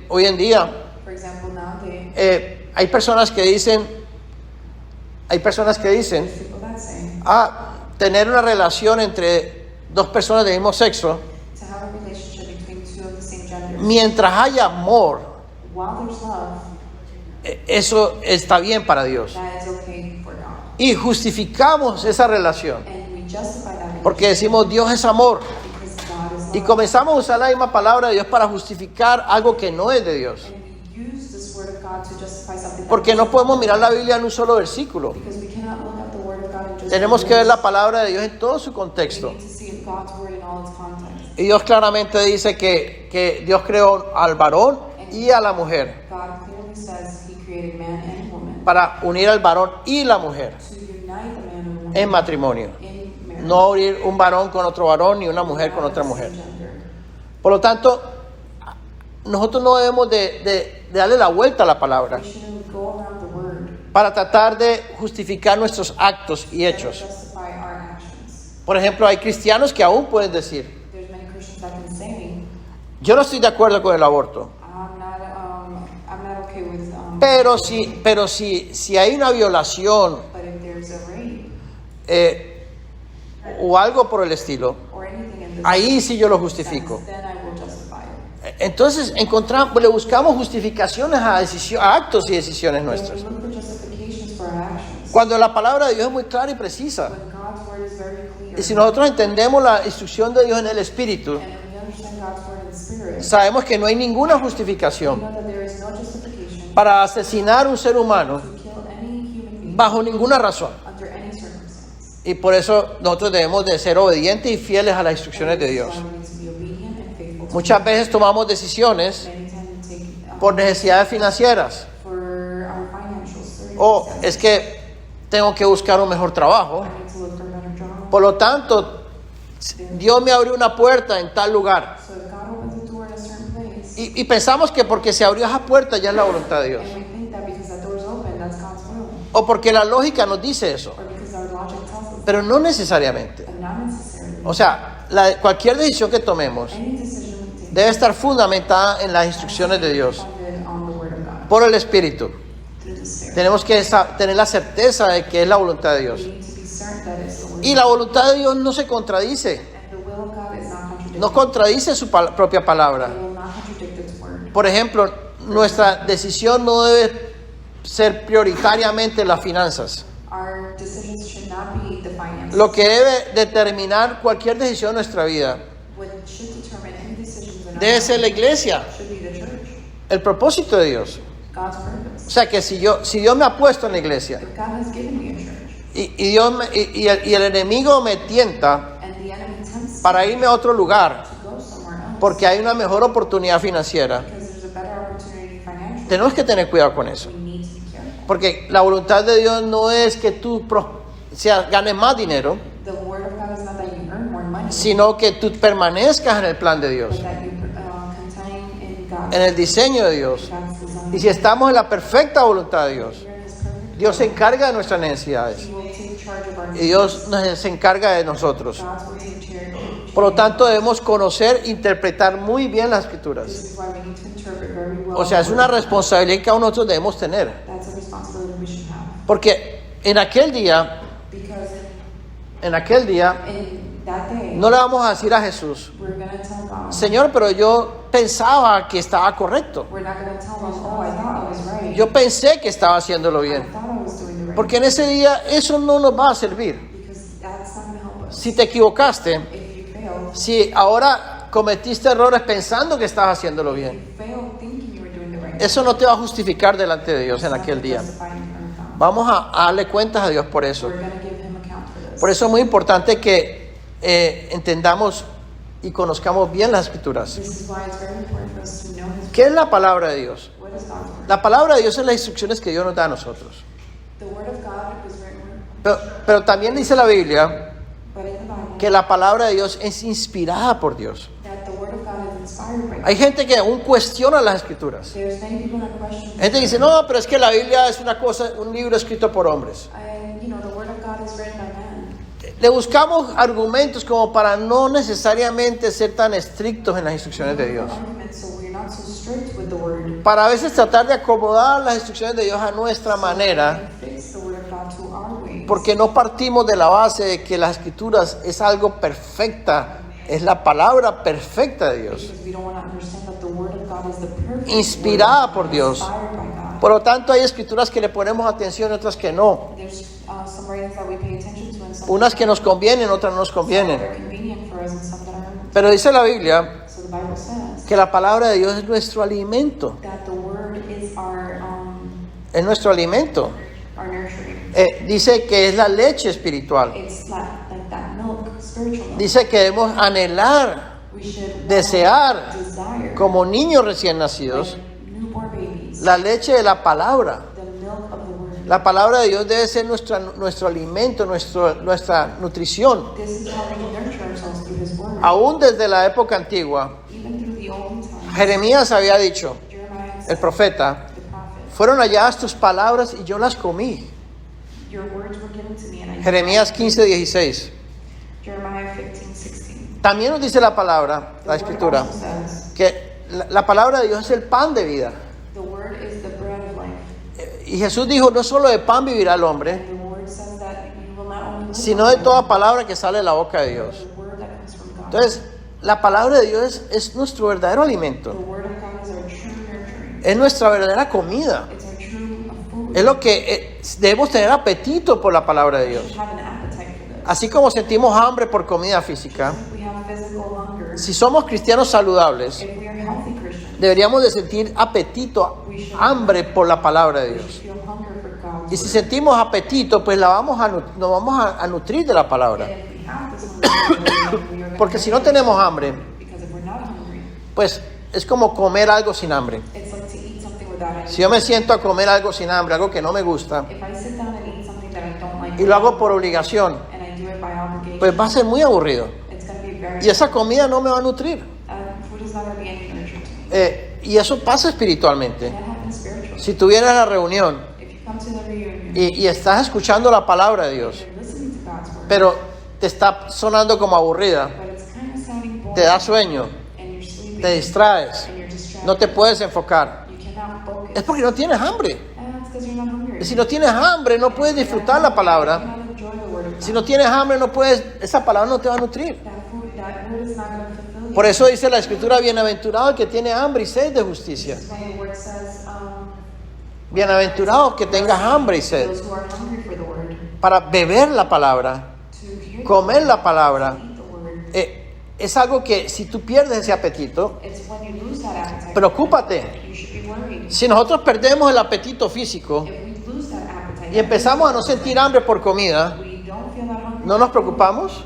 hoy en día For example, nowadays, hay personas que dicen, people that say tener una relación entre dos personas del mismo sexo, to have a relationship between two of the same gender, mientras haya amor, while there's love, eso está bien para Dios. that is okay for God. Y justificamos esa relación And we justify that porque decimos Dios es amor because God is y love. comenzamos a usar la misma palabra de Dios para justificar algo que no es de Dios. And we use this word of God to justify something. Porque no podemos mirar la Biblia en un solo versículo. Because we cannot look at the word of God and just Tenemos que ver la palabra de Dios en todo su contexto. We need to see God's word in all its context. Y Dios claramente dice que Dios creó al varón y a la mujer God clearly says He created man and woman para unir al varón y la mujer to unite the man and woman en matrimonio. in marriage. No unir un varón con otro varón ni una mujer con otra mujer. Por lo tanto, nosotros no debemos de darle la vuelta a la palabra We shouldn't go around the word para tratar de justificar nuestros actos y and hechos. justify our actions. Por ejemplo, hay cristianos que aún pueden decir, There's many Christians that can say, yo no estoy de acuerdo con el aborto, I'm not okay with. pero si hay una violación But if there's a rape o algo por el estilo, or anything in this, ahí sí yo lo justifico. then I will justify it. Entonces le buscamos justificaciones a actos y decisiones When nuestras. we look for justifications for our actions, Cuando la palabra de Dios es muy clara y precisa. when God's word is very clear, Y si nosotros entendemos la instrucción de Dios en el Espíritu, and we understand God's word in the Spirit, sabemos que no hay ninguna we justificación know that there is no justification para asesinar a un ser humano to kill any human being bajo ninguna razón. under any circumstance. Y por eso nosotros debemos de ser obedientes y fieles a las instrucciones de Dios. That's why we need to be obedient and faithful to Muchas God. veces tomamos decisiones Many times we take por necesidades financieras. for our financial O circumstances. es que tengo que buscar un mejor trabajo. I need to look for a better job. Por lo tanto, Dios me abrió una puerta en tal lugar. So if God opens the door in a certain place, Y pensamos que porque se abrió esa puerta ya es la voluntad de Dios. and we think that because that door is open, that's God's will, O porque la lógica nos dice eso. or because our logic tells us, Pero no necesariamente. but not necessarily. O sea, cualquier decisión que tomemos Any decision we take debe estar fundamentada en las instrucciones de Dios, founded on the word of God por el Espíritu. through the Spirit. Tenemos que tener la certeza de que es la voluntad de We Dios. need to be certain that it's the word. Y la voluntad de Dios no se contradice. And the will of God is not contradicted. No contradice su propia It palabra. will not contradict its word. Por ejemplo, nuestra decisión no debe ser prioritariamente las finanzas. Our decisions should not be the finances. Lo que debe determinar cualquier decisión en nuestra vida What should determine any decisions in our debe ser la life iglesia, should be the church, el propósito de Dios. God's O purpose. sea que si Dios me ha puesto en la iglesia If God has given me a church, y el enemigo me tienta and the enemy tempts me para irme a otro lugar to go somewhere else porque hay una mejor oportunidad financiera, because there's a better opportunity financially, tenemos que tener cuidado con eso. we need to be careful. Porque la voluntad de Dios no es que tú ganes más dinero, The word of God is not that you earn more money, sino que tú permanezcas en el plan de Dios, but that you contain in God's, en el diseño de Dios. God's design. Y si estamos en la perfecta voluntad de Dios, Here in His perfect Dios se encarga de nuestras necesidades He will take charge of our y Dios se encarga de nosotros. God will take care. Por lo tanto, debemos conocer e interpretar muy bien las escrituras. This is why we need to interpret very well. O sea, es una responsabilidad que cada uno de nosotros debemos tener. That's a responsibility we should have. Porque en aquel día, Because en aquel día, in that day, no le vamos a decir a Jesús, we're going to tell God, Señor, pero yo pensaba que estaba correcto. we're not going to tell Him, oh, I thought I was right. Yo pensé que estaba haciéndolo I bien. thought I was doing the right Porque en ese día eso no nos va a servir. because that's not going to help us. Si te equivocaste, if you failed, si ahora cometiste errores pensando que estabas haciéndolo bien, you failed thinking you were doing the right thing. eso no te va a justificar delante de Dios en aquel día. Vamos a darle cuentas a Dios por eso. We're going to give him account for this. Por eso es muy importante que entendamos y conozcamos bien las Escrituras. This is why it's very important for us to know his ¿Qué es la palabra de Dios? what is God's word. La palabra de Dios es las instrucciones que Dios nos da a nosotros. The word of God is written, Pero también dice la Biblia but in the Bible, que la palabra de Dios es inspirada por Dios. that the word of God is inspired by God. Hay gente que aún cuestiona las Escrituras. There's many people that question. Hay gente que dice, no, pero es que la Biblia es una cosa, un libro escrito por hombres. And the word of God is written by man. Le buscamos argumentos como para no necesariamente ser tan estrictos en las instrucciones de Dios. Arguments, so we're not so strict with the word. Para a veces tratar de acomodar las instrucciones de Dios a nuestra manera, And fix the word of God to our ways. porque no partimos de la base de que las Escrituras es algo perfecta, es la palabra perfecta de Dios, Because we don't want to understand that the word of God is the perfect inspirada word, por Dios. inspired by God. Por lo tanto, hay escrituras que le ponemos atención y otras que no. There's some writings that we pay attention to and some Unas que nos convienen, otras no nos that convienen. are convenient for us and some that aren't. Pero dice la Biblia So the Bible says que la palabra de Dios es nuestro alimento. that the word is Es nuestro alimento. our nursery. Dice que es la leche espiritual. It's like that milk, spiritual milk. Dice que debemos anhelar, We should desear, desire como niños recién nacidos, like newborn babies, la leche de la palabra. the milk of the word. La palabra de Dios debe ser nuestro alimento, nuestra nutrición. This is how we nurture ourselves through his word. Aún desde la época antigua, Even through the old times, Jeremías había dicho, Jeremiah el said, profeta, the prophet, fueron halladas tus palabras y yo las comí. your words were given to me and I Jeremías 15:16. Jeremiah 15:16. También nos dice la palabra, The la word escritura, also says, que la palabra de Dios es el pan de vida. the word is the bread of life. Y Jesús dijo, no solo de pan vivirá el hombre, And the word says that you will not only live sino on de bread, toda palabra que sale de la boca de but Dios. the word that comes from God. Entonces, la palabra de Dios es nuestro verdadero The alimento. word of God is our true nurturing. Es nuestra verdadera comida. It's our true food. Es lo que debemos tener apetito por la palabra de We Dios. should have an appetite for this. Así como sentimos hambre por comida física, We have physical hunger. si somos cristianos saludables, If we are healthy Christians, deberíamos de sentir apetito, hambre por la palabra de we Dios. should feel hunger for God's Y si word. sentimos apetito, pues nos vamos a nutrir de la palabra. And if we have this hunger, then we are Porque si no tenemos hambre, because if we're not hungry, pues es como comer algo sin hambre. it's like to eat something without any. Si yo me siento a comer algo sin hambre, algo que no me gusta, If I sit down and eat something that I don't like y lo hago por obligación, and I do it by obligation, pues va a ser muy aburrido. it's going to be very Y esa comida no me va a nutrir. food is not going to be any nurture to me. Y eso pasa espiritualmente. And that happens spiritually. Si tuvieras la reunión If you come to the reunion, y estás escuchando la palabra de Dios, you're listening to God's word, pero te está sonando como aburrida, but it's kind of sounding boring, te da sueño, and you're sleeping, te distraes, and you're distracted, no te puedes enfocar, you cannot focus. es porque no tienes hambre. And it's because you're not hungry. Si no tienes hambre, no puedes disfrutar la You palabra. cannot enjoy the word of God. Si no tienes hambre, no puedes, esa palabra no te va a nutrir. That word is not going to fulfill you. Por eso dice la escritura, bienaventurado el que tiene hambre y sed de justicia. That's why the word says, Bienaventurado que tengas hambre y sed. those who are hungry for the word, Para beber la palabra, to hear comer la palabra, eat the word. es algo que si tú pierdes ese apetito, It's when you lose that appetite. preocúpate. You should be worried. Si nosotros perdemos el apetito físico If we lose that appetite, y empezamos a no sentir hambre por comida, we don't feel that hungry. ¿no nos preocupamos?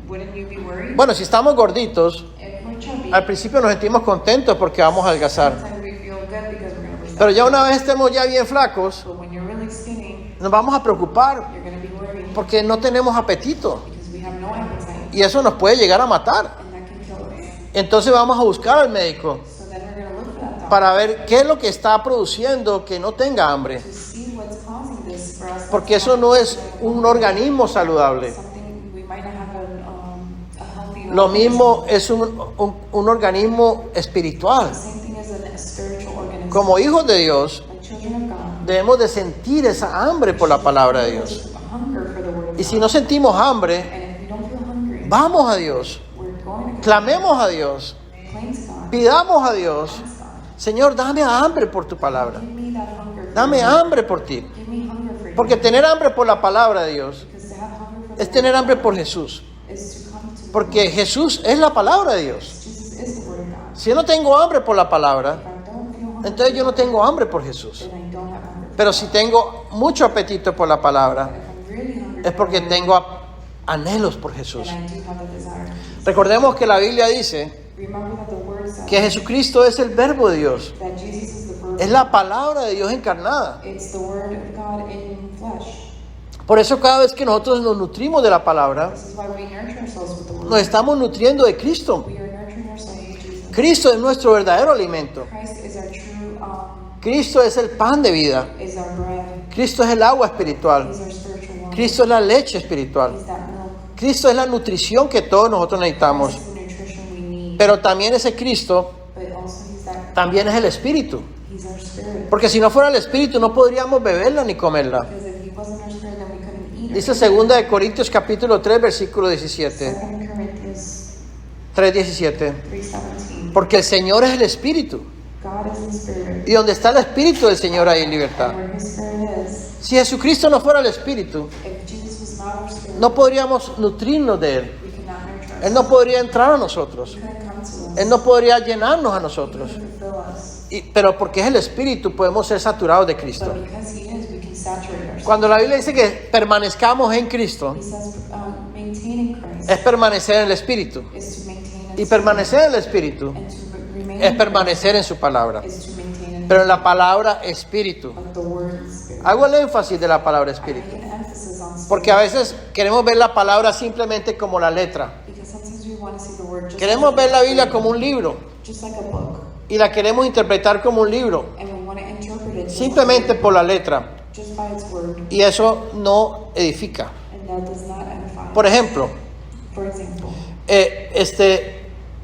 Wouldn't you be worried? Bueno, si estamos gorditos, If we're chubby, al principio nos sentimos contentos porque vamos a adelgazar. sometimes we feel good because we're going to be Pero ya una vez estemos ya bien flacos, But when you're really skinny, nos vamos a preocupar you're going to be worried porque no tenemos apetito. because we have no appetite, Y eso nos puede llegar a matar. and that can kill us. Entonces vamos a buscar al médico So then we're going to look for that doctor para ver qué es lo que está produciendo que no tenga hambre. to see what's causing this for us. Porque eso no es un organismo saludable. Something we might not have a healthy. Lo mismo es un organismo espiritual. The same thing as a spiritual organism. Como hijos de Dios, Like children of God, debemos de sentir esa hambre por la palabra de Dios. there's a hunger for the word of Y si God. no sentimos hambre, And if we don't feel hungry, vamos a Dios, we're going to clamemos a Dios, complain to God. pidamos a Dios, Ask God, Señor, dame hambre por tu palabra. give me that hunger. for Dame you. hambre por ti. Give me hunger for you. Porque tener hambre por la palabra de Dios Because to have hunger for es the tener word hambre por Jesús. is to come to the Porque Lord. Jesús es la palabra de Dios. Jesus is the Word of God. Si yo no tengo hambre por la palabra, If I don't feel hungry, entonces yo no tengo hambre por Jesús. then I don't have hunger. Pero si tengo mucho apetito por la palabra, If I'm really hungry, es porque for tengo anhelos por Jesús. then I do have a desire. Recordemos que la Biblia dice Remember that the Word says que Jesucristo es el verbo de Dios. that Jesus is the Word. Es la palabra de Dios encarnada. It's the Word of God in flesh. Por eso cada vez que nosotros nos nutrimos de la palabra, This is why we nurture ourselves with the Word. nos estamos nutriendo de Cristo. We are nurturing ourselves with Jesus. Cristo es nuestro verdadero alimento. Christ is our true, Cristo es el pan de vida. is our bread. Cristo es el agua espiritual. He's our spiritual water. Cristo es la leche espiritual. He's that milk. Cristo es la nutrición que todos nosotros necesitamos. Christ is the nutrition we need. Pero también ese Cristo But also He's that. también es el Espíritu. He's our spirit. Porque si no fuera el Espíritu no podríamos beberla ni comerla. Because if He wasn't our spirit, then we couldn't eat it. Dice 2 Corintios capítulo 3 versículo 17. 2 Corinthians 3:17. 3:17. Porque el Señor es el Espíritu. God is the spirit. Y donde está el Espíritu del Señor hay libertad. And where His spirit is, Si Jesucristo no fuera el Espíritu, if Jesus was not our spirit, no podríamos nutrirnos de Él. we could not nurture Él no podría entrar a nosotros. He couldn't come to us. Él no podría llenarnos a nosotros. He couldn't fulfill us. Pero porque es el Espíritu podemos ser saturados de Cristo. But because He is, we can saturate ourselves. Cuando la Biblia dice que permanezcamos en Cristo, He says, maintaining Christ es permanecer en el Espíritu. is to maintain Y His permanecer en el Espíritu and to remain es in permanecer en su palabra. Christ is to maintain in Pero en la palabra Espíritu. but the word is spirit. Hago el énfasis de la palabra I Espíritu. make an emphasis on spirit Porque a veces queremos ver la palabra simplemente como la letra. because sometimes we want to see the word just Queremos like, ver la Biblia como un libro. just like a book, Y la queremos interpretar como un libro. and we want to interpret it just, Simplemente por la letra. just by its word, Y eso no edifica. and that does not edify. Por ejemplo, For example,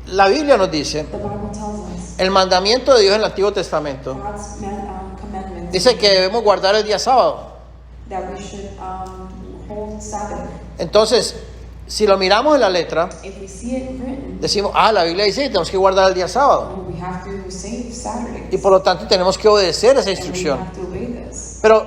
la Biblia nos dice, the Bible tells us el mandamiento de Dios en el Antiguo Testamento, God's commandments dice que debemos guardar el día sábado. that we should hold Sabbath. Entonces, si lo miramos en la letra, If we see it written, decimos, la Biblia dice que tenemos que guardar el día sábado. we have to save Saturday, Y por lo tanto tenemos que obedecer esa and we instrucción. have to obey this. Pero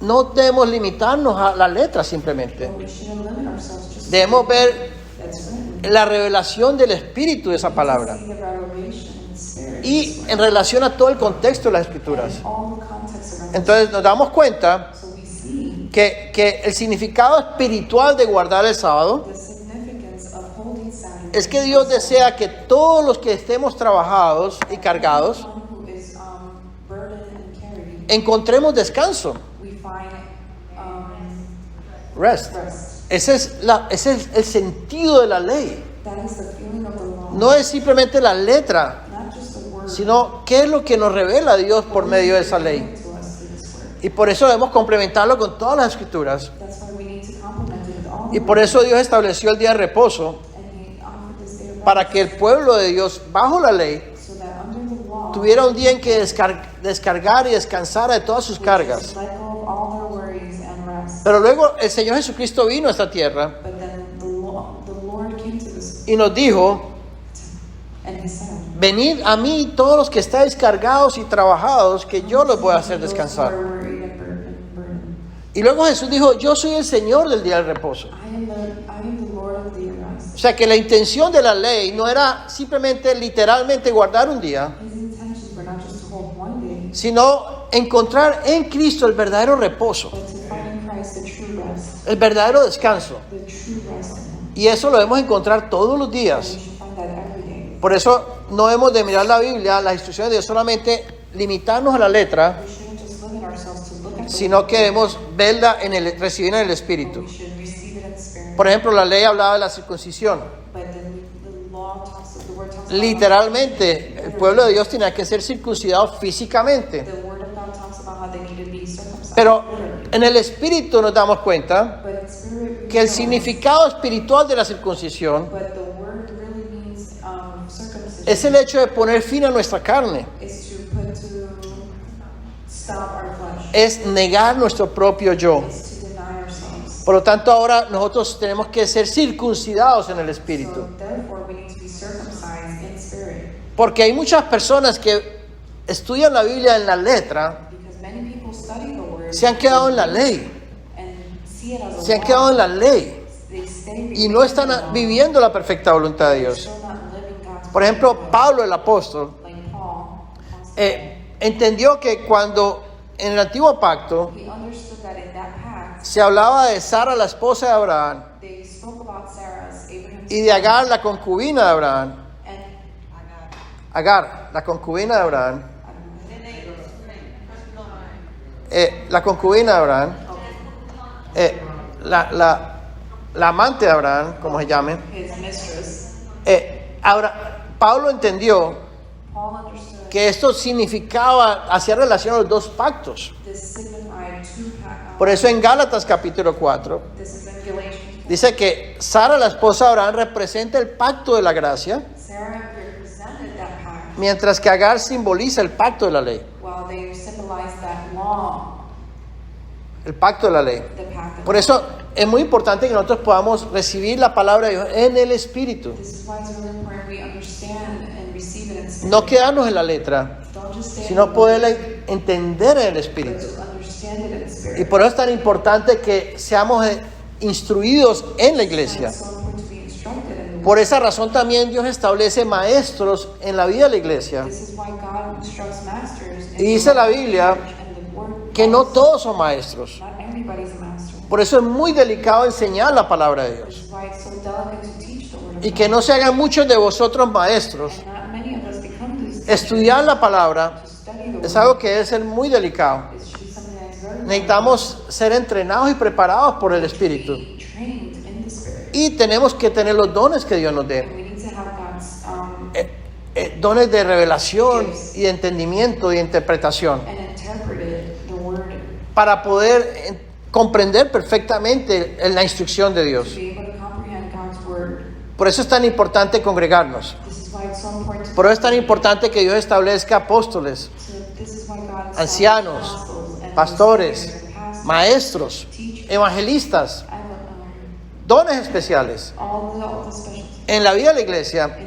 no debemos limitarnos a la letra simplemente. But we shouldn't limit ourselves just Debemos ver to that's written. la revelación del Espíritu de esa palabra. See the revelation in the spirit. Y en relación a todo el contexto de las Escrituras. And all the context around Entonces nos damos cuenta it. So we see que el significado espiritual de guardar el sábado the significance of holding Saturday. es que Dios desea que todos los que estemos trabajados y cargados One who is burdened and carried, encontremos descanso, we find rest. rest. Ese es el sentido de la ley. That is the feeling of the law. No es simplemente la letra, Not just the word, sino qué es lo que nos revela Dios por medio de esa ley. to us through this word. Y por eso debemos complementarlo con todas las Escrituras. That's why we need to complement it with all Y the por eso Dios estableció el día de reposo and He offered this day of para rest que el pueblo de Dios, bajo la ley, so that under the law tuviera un día en que descargar y descansara de todas sus cargas. let go of all their worries and rest. Pero luego el Señor Jesucristo vino a esta tierra But then the Lord came to this y nos dijo, and He said, venid a mí todos los que estáis cargados y trabajados, que yo los voy a hacer "Those who descansar. are worried and burdened, Y luego Jesús dijo, yo soy el Señor del día del reposo. I am the Lord of the rest." O sea que la intención de la ley no era simplemente literalmente guardar un día, His intentions were not just to hold one day, sino encontrar en Cristo el verdadero reposo, but to find in Christ the true rest, el verdadero descanso. the true rest in Him. Y eso lo debemos encontrar todos los And we días. should find that every day. Por eso no debemos de mirar la Biblia, las instrucciones de Dios, solamente limitarnos a la letra, We shouldn't just limit ourselves to look at the sino word, que debemos verla recibir en el but Espíritu. we should receive it in spirit. Por ejemplo, la ley hablaba de la circuncisión. But then the law talks of the word talks about Literalmente, el pueblo de Dios tenía que ser circuncidado físicamente. the word of God talks about how they need to be circumcised. Pero en el Espíritu nos damos cuenta But in spirit we que el know, significado espiritual de la circuncisión but the word really means circumcision es el hecho de poner fin a nuestra carne, is to put to stop our flesh, es negar nuestro propio yo. is to deny ourselves. Por lo tanto, ahora nosotros tenemos que ser circuncidados en el Espíritu. So therefore we need to be circumcised in spirit, Porque hay muchas personas que estudian la Biblia en la letra, because many people study the word se han quedado en la ley, and see it as a se han law. quedado en la ley. They y no están viviendo la perfecta voluntad de Dios. Por ejemplo, Pablo el apóstol entendió que cuando en el antiguo pacto se hablaba de Sara, la esposa de Abraham, y de Agar, la concubina de Abraham. Agar, la concubina de Abraham. La concubina de Abraham. La amante de Abraham, como se llame. Ahora, Pablo entendió que esto significaba, hacía relación a los dos pactos. Por eso en Gálatas capítulo 4 dice que Sara, la esposa de Abraham, representa el pacto de la gracia, mientras que Agar simboliza el pacto de la ley. El pacto de la ley. Por eso es muy importante que nosotros podamos recibir la palabra de Dios en el Espíritu. No quedarnos en la letra, sino poderla entender en el Espíritu. Y por eso es tan importante que seamos instruidos en la iglesia. Por esa razón también Dios establece maestros en la vida de la iglesia. Y dice la Biblia que no todos son maestros. Por eso es muy delicado enseñar la palabra de Dios. Y que no se hagan muchos de vosotros maestros. Estudiar la palabra es algo que debe ser muy delicado. Necesitamos ser entrenados y preparados por el Espíritu. Y tenemos que tener los dones que Dios nos dé. Dones de revelación y de entendimiento y de interpretación. Para poder comprender perfectamente la instrucción de Dios. Por eso es tan importante congregarnos. Por eso es tan importante que Dios establezca apóstoles, ancianos, pastores, maestros, evangelistas, dones especiales en la vida de la iglesia,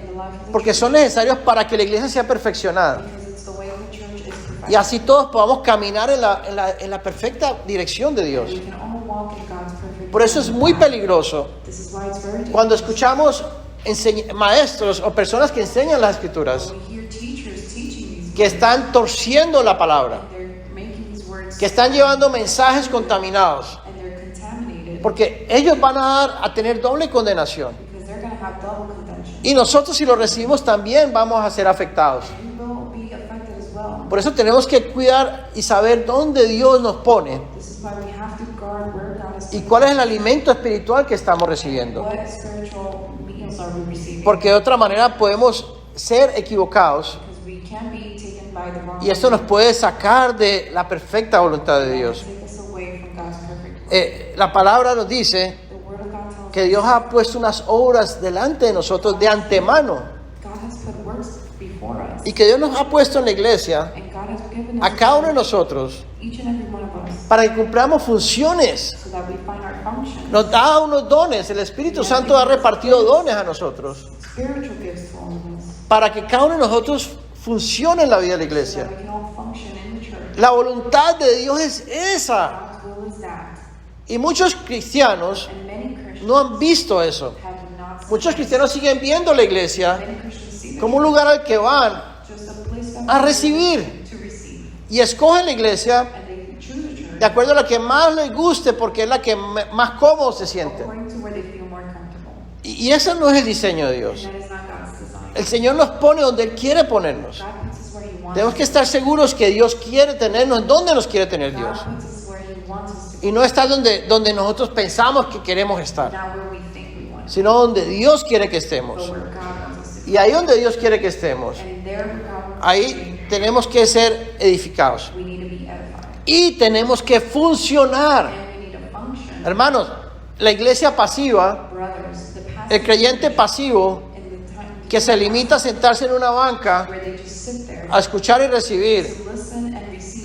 porque son necesarios para que la iglesia sea perfeccionada. Y así todos podamos caminar en la perfecta dirección de Dios. Por eso es muy peligroso cuando escuchamos maestros o personas que enseñan las Escrituras que están torciendo la palabra, que están llevando mensajes contaminados, porque ellos van a tener doble condenación. Y nosotros, si lo recibimos, también vamos a ser afectados. Por eso tenemos que cuidar y saber dónde Dios nos pone y cuál es el alimento espiritual que estamos recibiendo. Porque de otra manera podemos ser equivocados y esto nos puede sacar de la perfecta voluntad de Dios. La palabra nos dice que Dios ha puesto unas obras delante de nosotros de antemano. Y que Dios nos ha puesto en la iglesia a cada uno de nosotros para que cumplamos funciones. Nos da unos dones. El Espíritu Santo ha repartido dones a nosotros para que cada uno de nosotros funcione en la vida de la iglesia. La voluntad de Dios es esa. Y muchos cristianos no han visto eso. Muchos cristianos siguen viendo la iglesia como un lugar al que van a recibir. Y escogen la iglesia de acuerdo a la que más les guste, porque es la que más cómodo se siente. Y ese no es el diseño de Dios. El Señor nos pone donde Él quiere ponernos. Tenemos que estar seguros que Dios quiere tenernos, donde nos quiere tener Dios. Y no estar donde nosotros pensamos que queremos estar, sino donde Dios quiere que estemos. Y ahí donde Dios quiere que estemos, ahí tenemos que ser edificados. Y tenemos que funcionar. Hermanos, la iglesia pasiva, el creyente pasivo, que se limita a sentarse en una banca, a escuchar y recibir,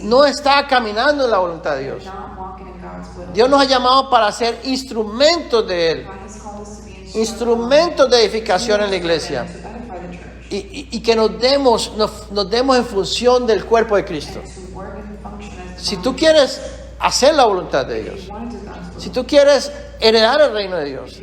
no está caminando en la voluntad de Dios. Dios nos ha llamado para ser instrumentos de Él, instrumentos de edificación en la iglesia. Y que nos demos en función del cuerpo de Cristo. Si tú quieres hacer la voluntad de Dios, si tú quieres heredar el reino de Dios,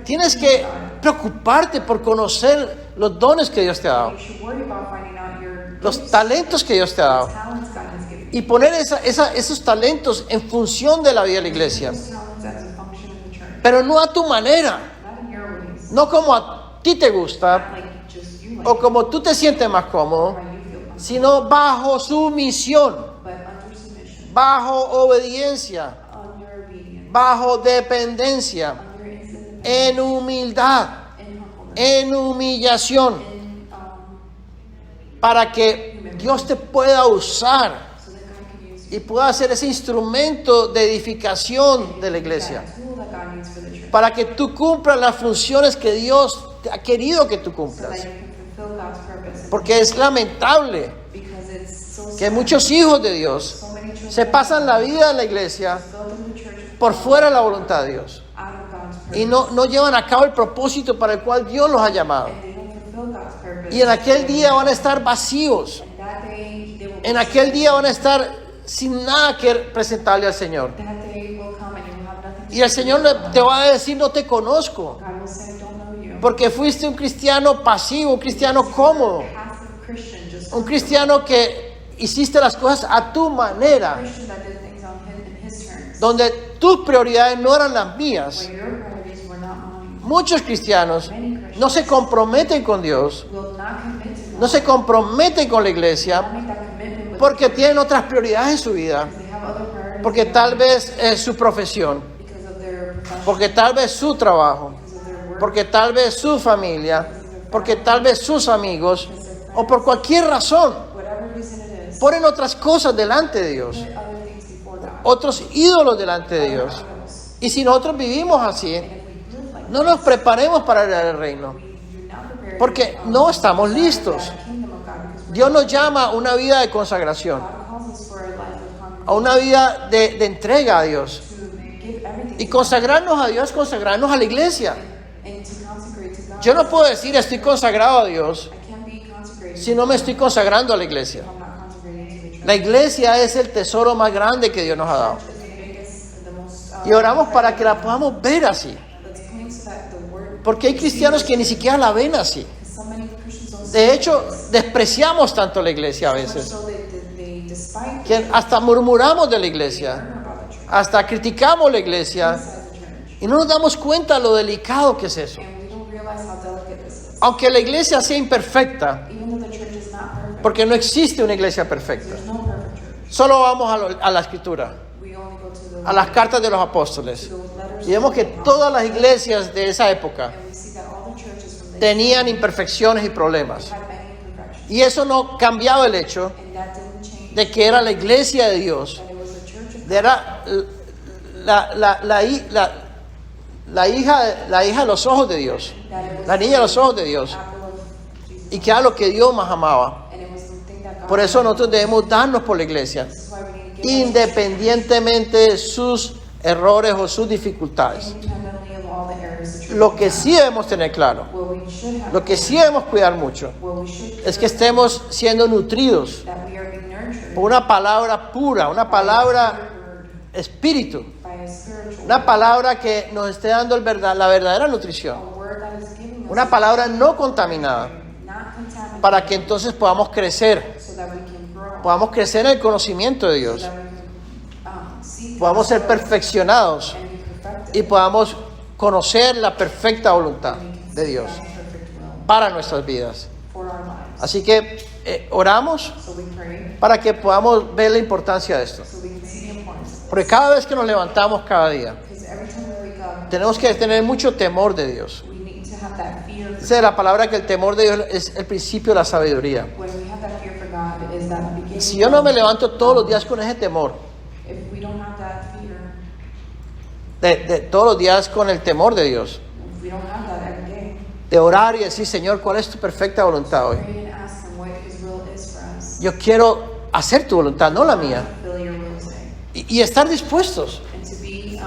Tienes que preocuparte por conocer los dones que Dios te ha dado, You should worry about finding out your los gifts, talentos que Dios te ha dado, talents God has given you. y poner esos talentos en función de la vida de la iglesia, Those talents as a function of the church. pero no a tu manera, Not in your ways. no como a ti te gusta Not like just you like o como tú te sientes más cómodo, how you feel comfortable, sino bajo sumisión, but under submission, bajo obediencia, under obedience, bajo dependencia, under independence, en humildad, in humbleness, en humillación, in para que Dios te pueda usar so that God can use you. y pueda ser ese instrumento de edificación de la iglesia, That tool that God needs for the church, para que tú cumplas las funciones que Dios te ha querido que tú so cumplas. that you can fulfill God's purpose. Porque es lamentable Because it's so que sad. muchos hijos de Dios So many children se pasan la vida en la iglesia go through the church por fuera de la voluntad de Dios out of God's purpose. y no llevan a cabo el propósito para el cual Dios los ha llamado. And they don't fulfill God's purpose. Y en aquel día van a estar vacíos. And that day they will En aquel día van a estar sin nada que presentarle al Señor. that day will come and you will have nothing to Y el Señor te va a decir, no te conozco, God will say, I don't know you. porque fuiste un cristiano pasivo, un cristiano cómodo, Passive Christian, just un cristiano que hiciste las cosas a tu manera, Christian that did things on in his terms. donde tus prioridades no eran las mías. Where your priorities were not mine. Muchos cristianos no se comprometen con Dios, Will not commit to God. no se comprometen con la iglesia, Not make that commitment with porque tienen otras prioridades en su vida, because they have other priorities. porque tal vez es su profesión, Because of their profession. porque tal vez su trabajo, Because of their work. porque tal vez su familia, porque tal vez sus amigos, o por cualquier razón, Whatever reason it is. ponen otras cosas delante de Dios, Put other things before God. otros ídolos delante de Dios. Idols. Y si nosotros vivimos así, And if we live like no nos preparemos para el reino, we do not prepare porque no estamos listos. the kingdom of God because Dios nos llama a una vida de consagración, God calls us for a life of consecration, a una vida de entrega a Dios. to give everything Y to God consagrarnos a Dios, consagrarnos a la iglesia. and to consecrate to God. Yo no puedo decir estoy consagrado a Dios I can't be consecrated si no me estoy consagrando a la iglesia. if I'm not consecrating to the church. La iglesia es el tesoro más grande que Dios nos ha dado. Church is the biggest, the most, Y oramos para que la podamos ver así. let's claim so that the word, Porque hay cristianos que ni siquiera la ven así. so many Christians don't see De hecho, this. despreciamos tanto la iglesia a So much veces, so they despite que hasta murmuramos de la iglesia, learn about the church, hasta criticamos la iglesia inside the church, y no nos damos cuenta lo delicado que es eso. and we don't realize how delicate this is. Aunque la iglesia sea imperfecta, Even though the church is not perfect, porque no existe una iglesia perfecta. there's no perfect church. Solo vamos a la escritura, We only go to the a las cartas de los apóstoles. to those letters Y vemos que of the todas las iglesias de esa época and we see that all the churches from the tenían imperfecciones y problemas. had many imperfections, Y eso no cambiaba el hecho and that didn't change. de que era la iglesia de Dios, That it was the church of era la hija de los ojos de Dios, that it was la niña de los ojos de Dios, the apple of Jesus, y que era lo que Dios más amaba. and it was the thing that God. Por eso nosotros debemos darnos por la iglesia, This is why we need to give independientemente de sus errores o sus dificultades. independently of all the errors the church Lo que has. sí debemos tener claro, What we should have, lo que sí debemos cuidar mucho, what we should es que estemos siendo nutridos that we are being nurtured por una palabra pura, una palabra word, espíritu, by a spiritual una palabra que nos esté dando la verdadera nutrición, a word that is giving us una palabra no contaminada, not contaminated, para que entonces podamos crecer, so that we can grow, podamos crecer en el conocimiento de so Dios, that we can see podamos ser perfeccionados and be perfected, y podamos conocer la perfecta voluntad and we can de see Dios God's perfect will para nuestras vidas. for our lives. Así que oramos So we pray, para que podamos ver la importancia de esto. so we can see the importance. Porque cada vez que nos levantamos cada día, Because every time we wake up, tenemos que tener mucho temor de Dios. we need to have that fear. Dice la palabra que el temor de Dios es el principio de la sabiduría. When we have that fear for God, is that beginning. Si yo no me levanto todos los días con ese temor, If we don't have that fear, de todos los días con el temor de Dios, if we don't have that every day, de orar y decir, Señor, ¿cuál es tu perfecta voluntad hoy? pray and ask Him what His will is for us. Yo quiero hacer tu voluntad, no la mía. Fulfill your will today. Y estar dispuestos. And to be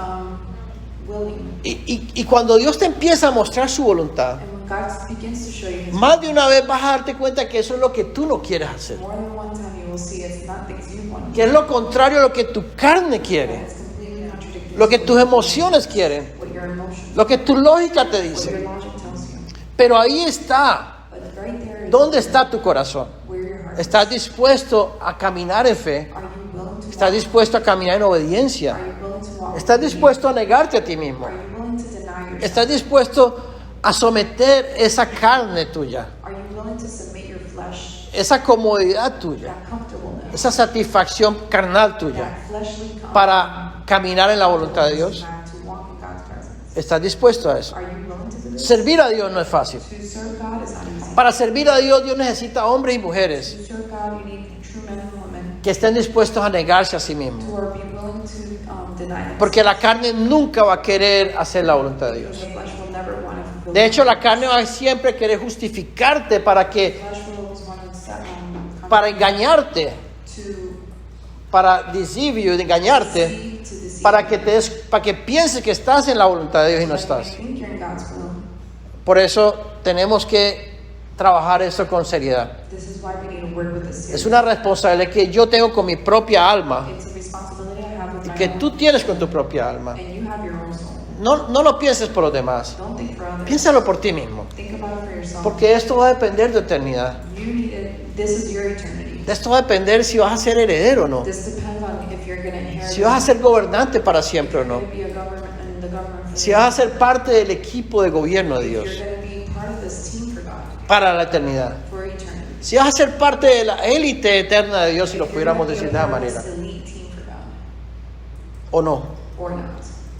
willing. Y cuando Dios te empieza a mostrar su voluntad, And when God begins to show you His más de una vez vas a darte cuenta que eso es lo que tú no quieres hacer. more than one time, you will see it's not things you want. Que es lo contrario a lo que tu carne quiere, It's completely contradictory lo que to tus emociones quieren. what your emotions, lo que tu lógica te what dice. your logic tells you. Pero ahí está. But right there is ¿Dónde está tu corazón? where your heart ¿Estás dispuesto a caminar en fe? Are you willing to ¿Estás walk? dispuesto a caminar en obediencia? Are you willing to walk? ¿Estás dispuesto a negarte a ti mismo? Are you willing to deny yourself? ¿Estás dispuesto a someter esa carne tuya, Are you willing to submit your flesh, esa comodidad tuya, that comfortableness, esa satisfacción carnal tuya that fleshly comfort para caminar en la voluntad de Dios? to walk in God's presence? ¿Estás dispuesto a eso? Are you willing to do this? Servir a Dios no es fácil. To serve God is not easy. Para servir a Dios, Dios necesita hombres y mujeres To serve God, you need true men and women que estén dispuestos a negarse a sí mismos. who are be willing to deny themselves. Porque la carne nunca va a querer hacer la voluntad de Dios. The flesh will never want to fulfill. De hecho, la carne va a siempre querer justificarte para The flesh will always want to para engañarte, to para deceive you, engañarte, deceive, para que pienses que estás en la voluntad de Dios y no estás. think you're in God's will. Por eso tenemos que trabajar esto con seriedad. This is why we need to work with this. Es una responsabilidad que yo tengo con mi propia alma It's a responsibility I have with y my que own, tú tienes con tu propia alma. and you have your own soul. No lo pienses por los demás, Don't think for others. piénsalo por ti mismo. Think about it for yourself. Porque esto va a depender de tu eternidad. You need it. This is your eternity. De esto va a depender si vas a ser heredero o no. This depends on if you're going to inherit. Si vas a ser gobernante para siempre o You're no. going to be a government in the government. For Si vas a ser parte del equipo de gobierno de You're Dios going to be part of this team for God para la eternidad. for eternity. Si vas a ser parte de la élite eterna de Dios, si lo If you're pudiéramos gonna be decir de a esa part of manera, this elite team for God, o no. or not.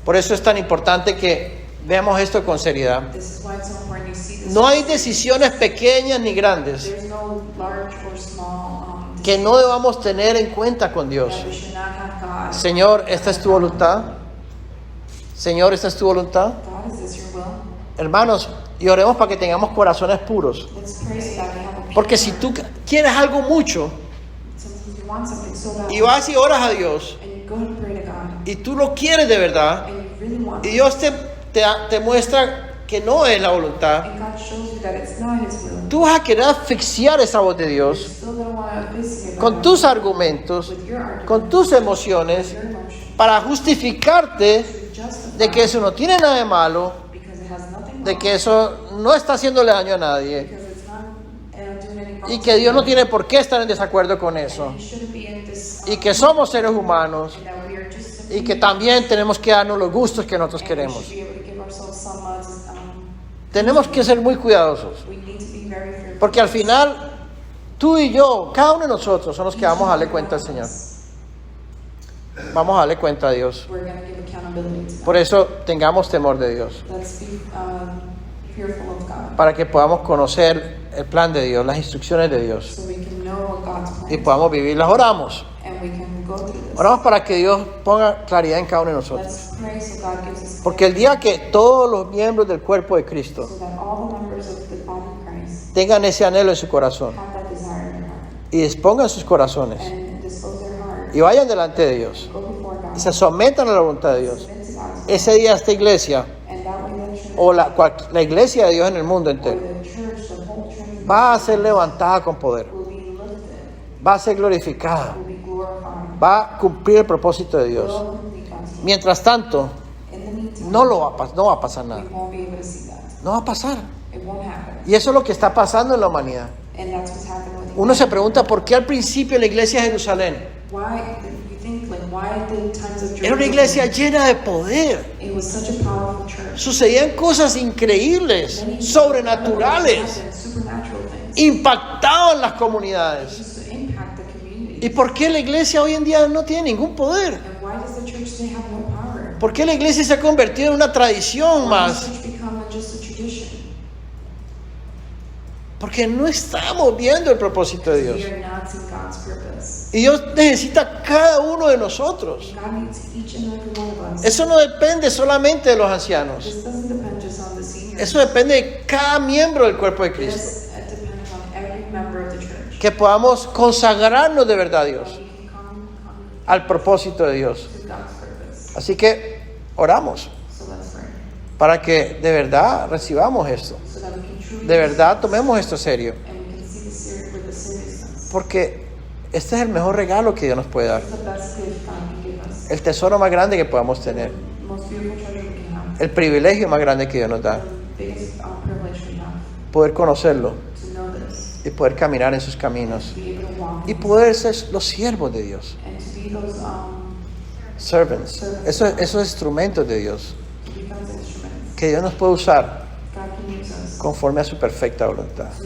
Por eso es tan importante que veamos esto con seriedad. This is why it's so important you see this. No hay decisiones pequeñas ni grandes There's no large or small que no debamos tener en cuenta con Dios. that we should not have God. Señor, ¿esta es tu voluntad? Señor, ¿esta es tu voluntad? God, is this your will? Hermanos, y oremos para que tengamos corazones puros. Let's pray so that we have a pure Porque si heart. tú quieres algo mucho Sometimes you want something so bad, y vas y oras a Dios and you go and pray to God, y tú lo quieres de verdad and you really want y it, Dios te muestra que no es la voluntad, and God shows you that it's not His will, tú vas a querer asfixiar esa voz de you're Dios still going to want to investigate con tus argumentos, with your argument, con tus emociones, your emotion, para justificarte to justify de que eso no tiene nada de malo, because it has nothing de wrong, que eso no está haciéndole daño a nadie because it's not doing any wrong y to que Dios no anybody, tiene por qué estar en desacuerdo con eso and you shouldn't be in this, y que somos seres humanos and that we are just y que también tenemos que darnos los gustos que nosotros and we queremos. should be able to give ourselves some Tenemos que ser muy cuidadosos we need to be very fearful. porque al final tú y yo, cada uno de nosotros son los que vamos a darle cuenta al Señor. Vamos a darle cuenta a Dios. We're going to give accountability to God. Por eso tengamos temor de Dios, Let's be fearful of God, para que podamos conocer el plan de Dios, las instrucciones de Dios so we can know what God's plan y is, podamos vivirlas. Oramos. and we can go through this. Oramos para que Dios ponga claridad en cada uno de nosotros. Let's pray so God gives us Porque el día que todos los miembros del cuerpo de Cristo so that all the members of the body of Christ tengan ese anhelo en su corazón have that desire in their heart y dispongan sus corazones and dispose their heart, y vayan delante de Dios go before God, y se sometan a la voluntad de Dios, submit to God's will, ese día esta iglesia and that way the church o la iglesia de Dios en el mundo or entero the church, the whole church va a ser levantada con poder, will be lifted, va a ser glorificada, will be glorified, va a cumplir el propósito de Dios. will complete God's will. Mientras tanto, In the meantime, no va a pasar nada, we won't be able to see that. no va a pasar. It won't happen. Y eso es lo que está pasando en la humanidad. And that's what's happening with Uno se pregunta por qué al principio la iglesia de Jerusalén why you think like why the times of era una iglesia llena de poder. it was such a powerful church. Sucedían cosas increíbles, Many sobrenaturales, happened, supernatural things. impactaban las comunidades. Just to impact the community. ¿Y por qué la iglesia hoy en día no tiene ningún poder? And why does the church today have no power? ¿Por qué la iglesia se ha convertido en una tradición Why más? does church become just a tradition? Porque no estamos viendo el propósito de We Dios. are not seeing God's purpose. Y Dios necesita a cada uno de nosotros. God needs each and every one of us. Eso no depende solamente de los ancianos. This doesn't depend just on the seniors. Eso depende de cada miembro del cuerpo de Cristo. This depends on every member of the church. Que podamos consagrarnos de verdad a Dios, We can come al propósito de Dios. to God's purpose. Así que oramos So let's pray. para que de verdad recibamos esto. So that we can truly De verdad tomemos esto serio. and we can see the with the seriousness. Porque este es el mejor regalo que Dios nos puede dar. It's the best gift God can give us. El tesoro más grande que podamos tener. The most beautiful treasure we can have. El privilegio más grande que Dios nos da. The biggest privilege we have Poder conocerlo to know this, y poder caminar en sus caminos. to be able to walk Y in poder ser los siervos de Dios. and to be those Servants. Esos instrumentos de Dios. to become the instruments Que Dios nos puede usar God can use us conforme a su perfecta voluntad. to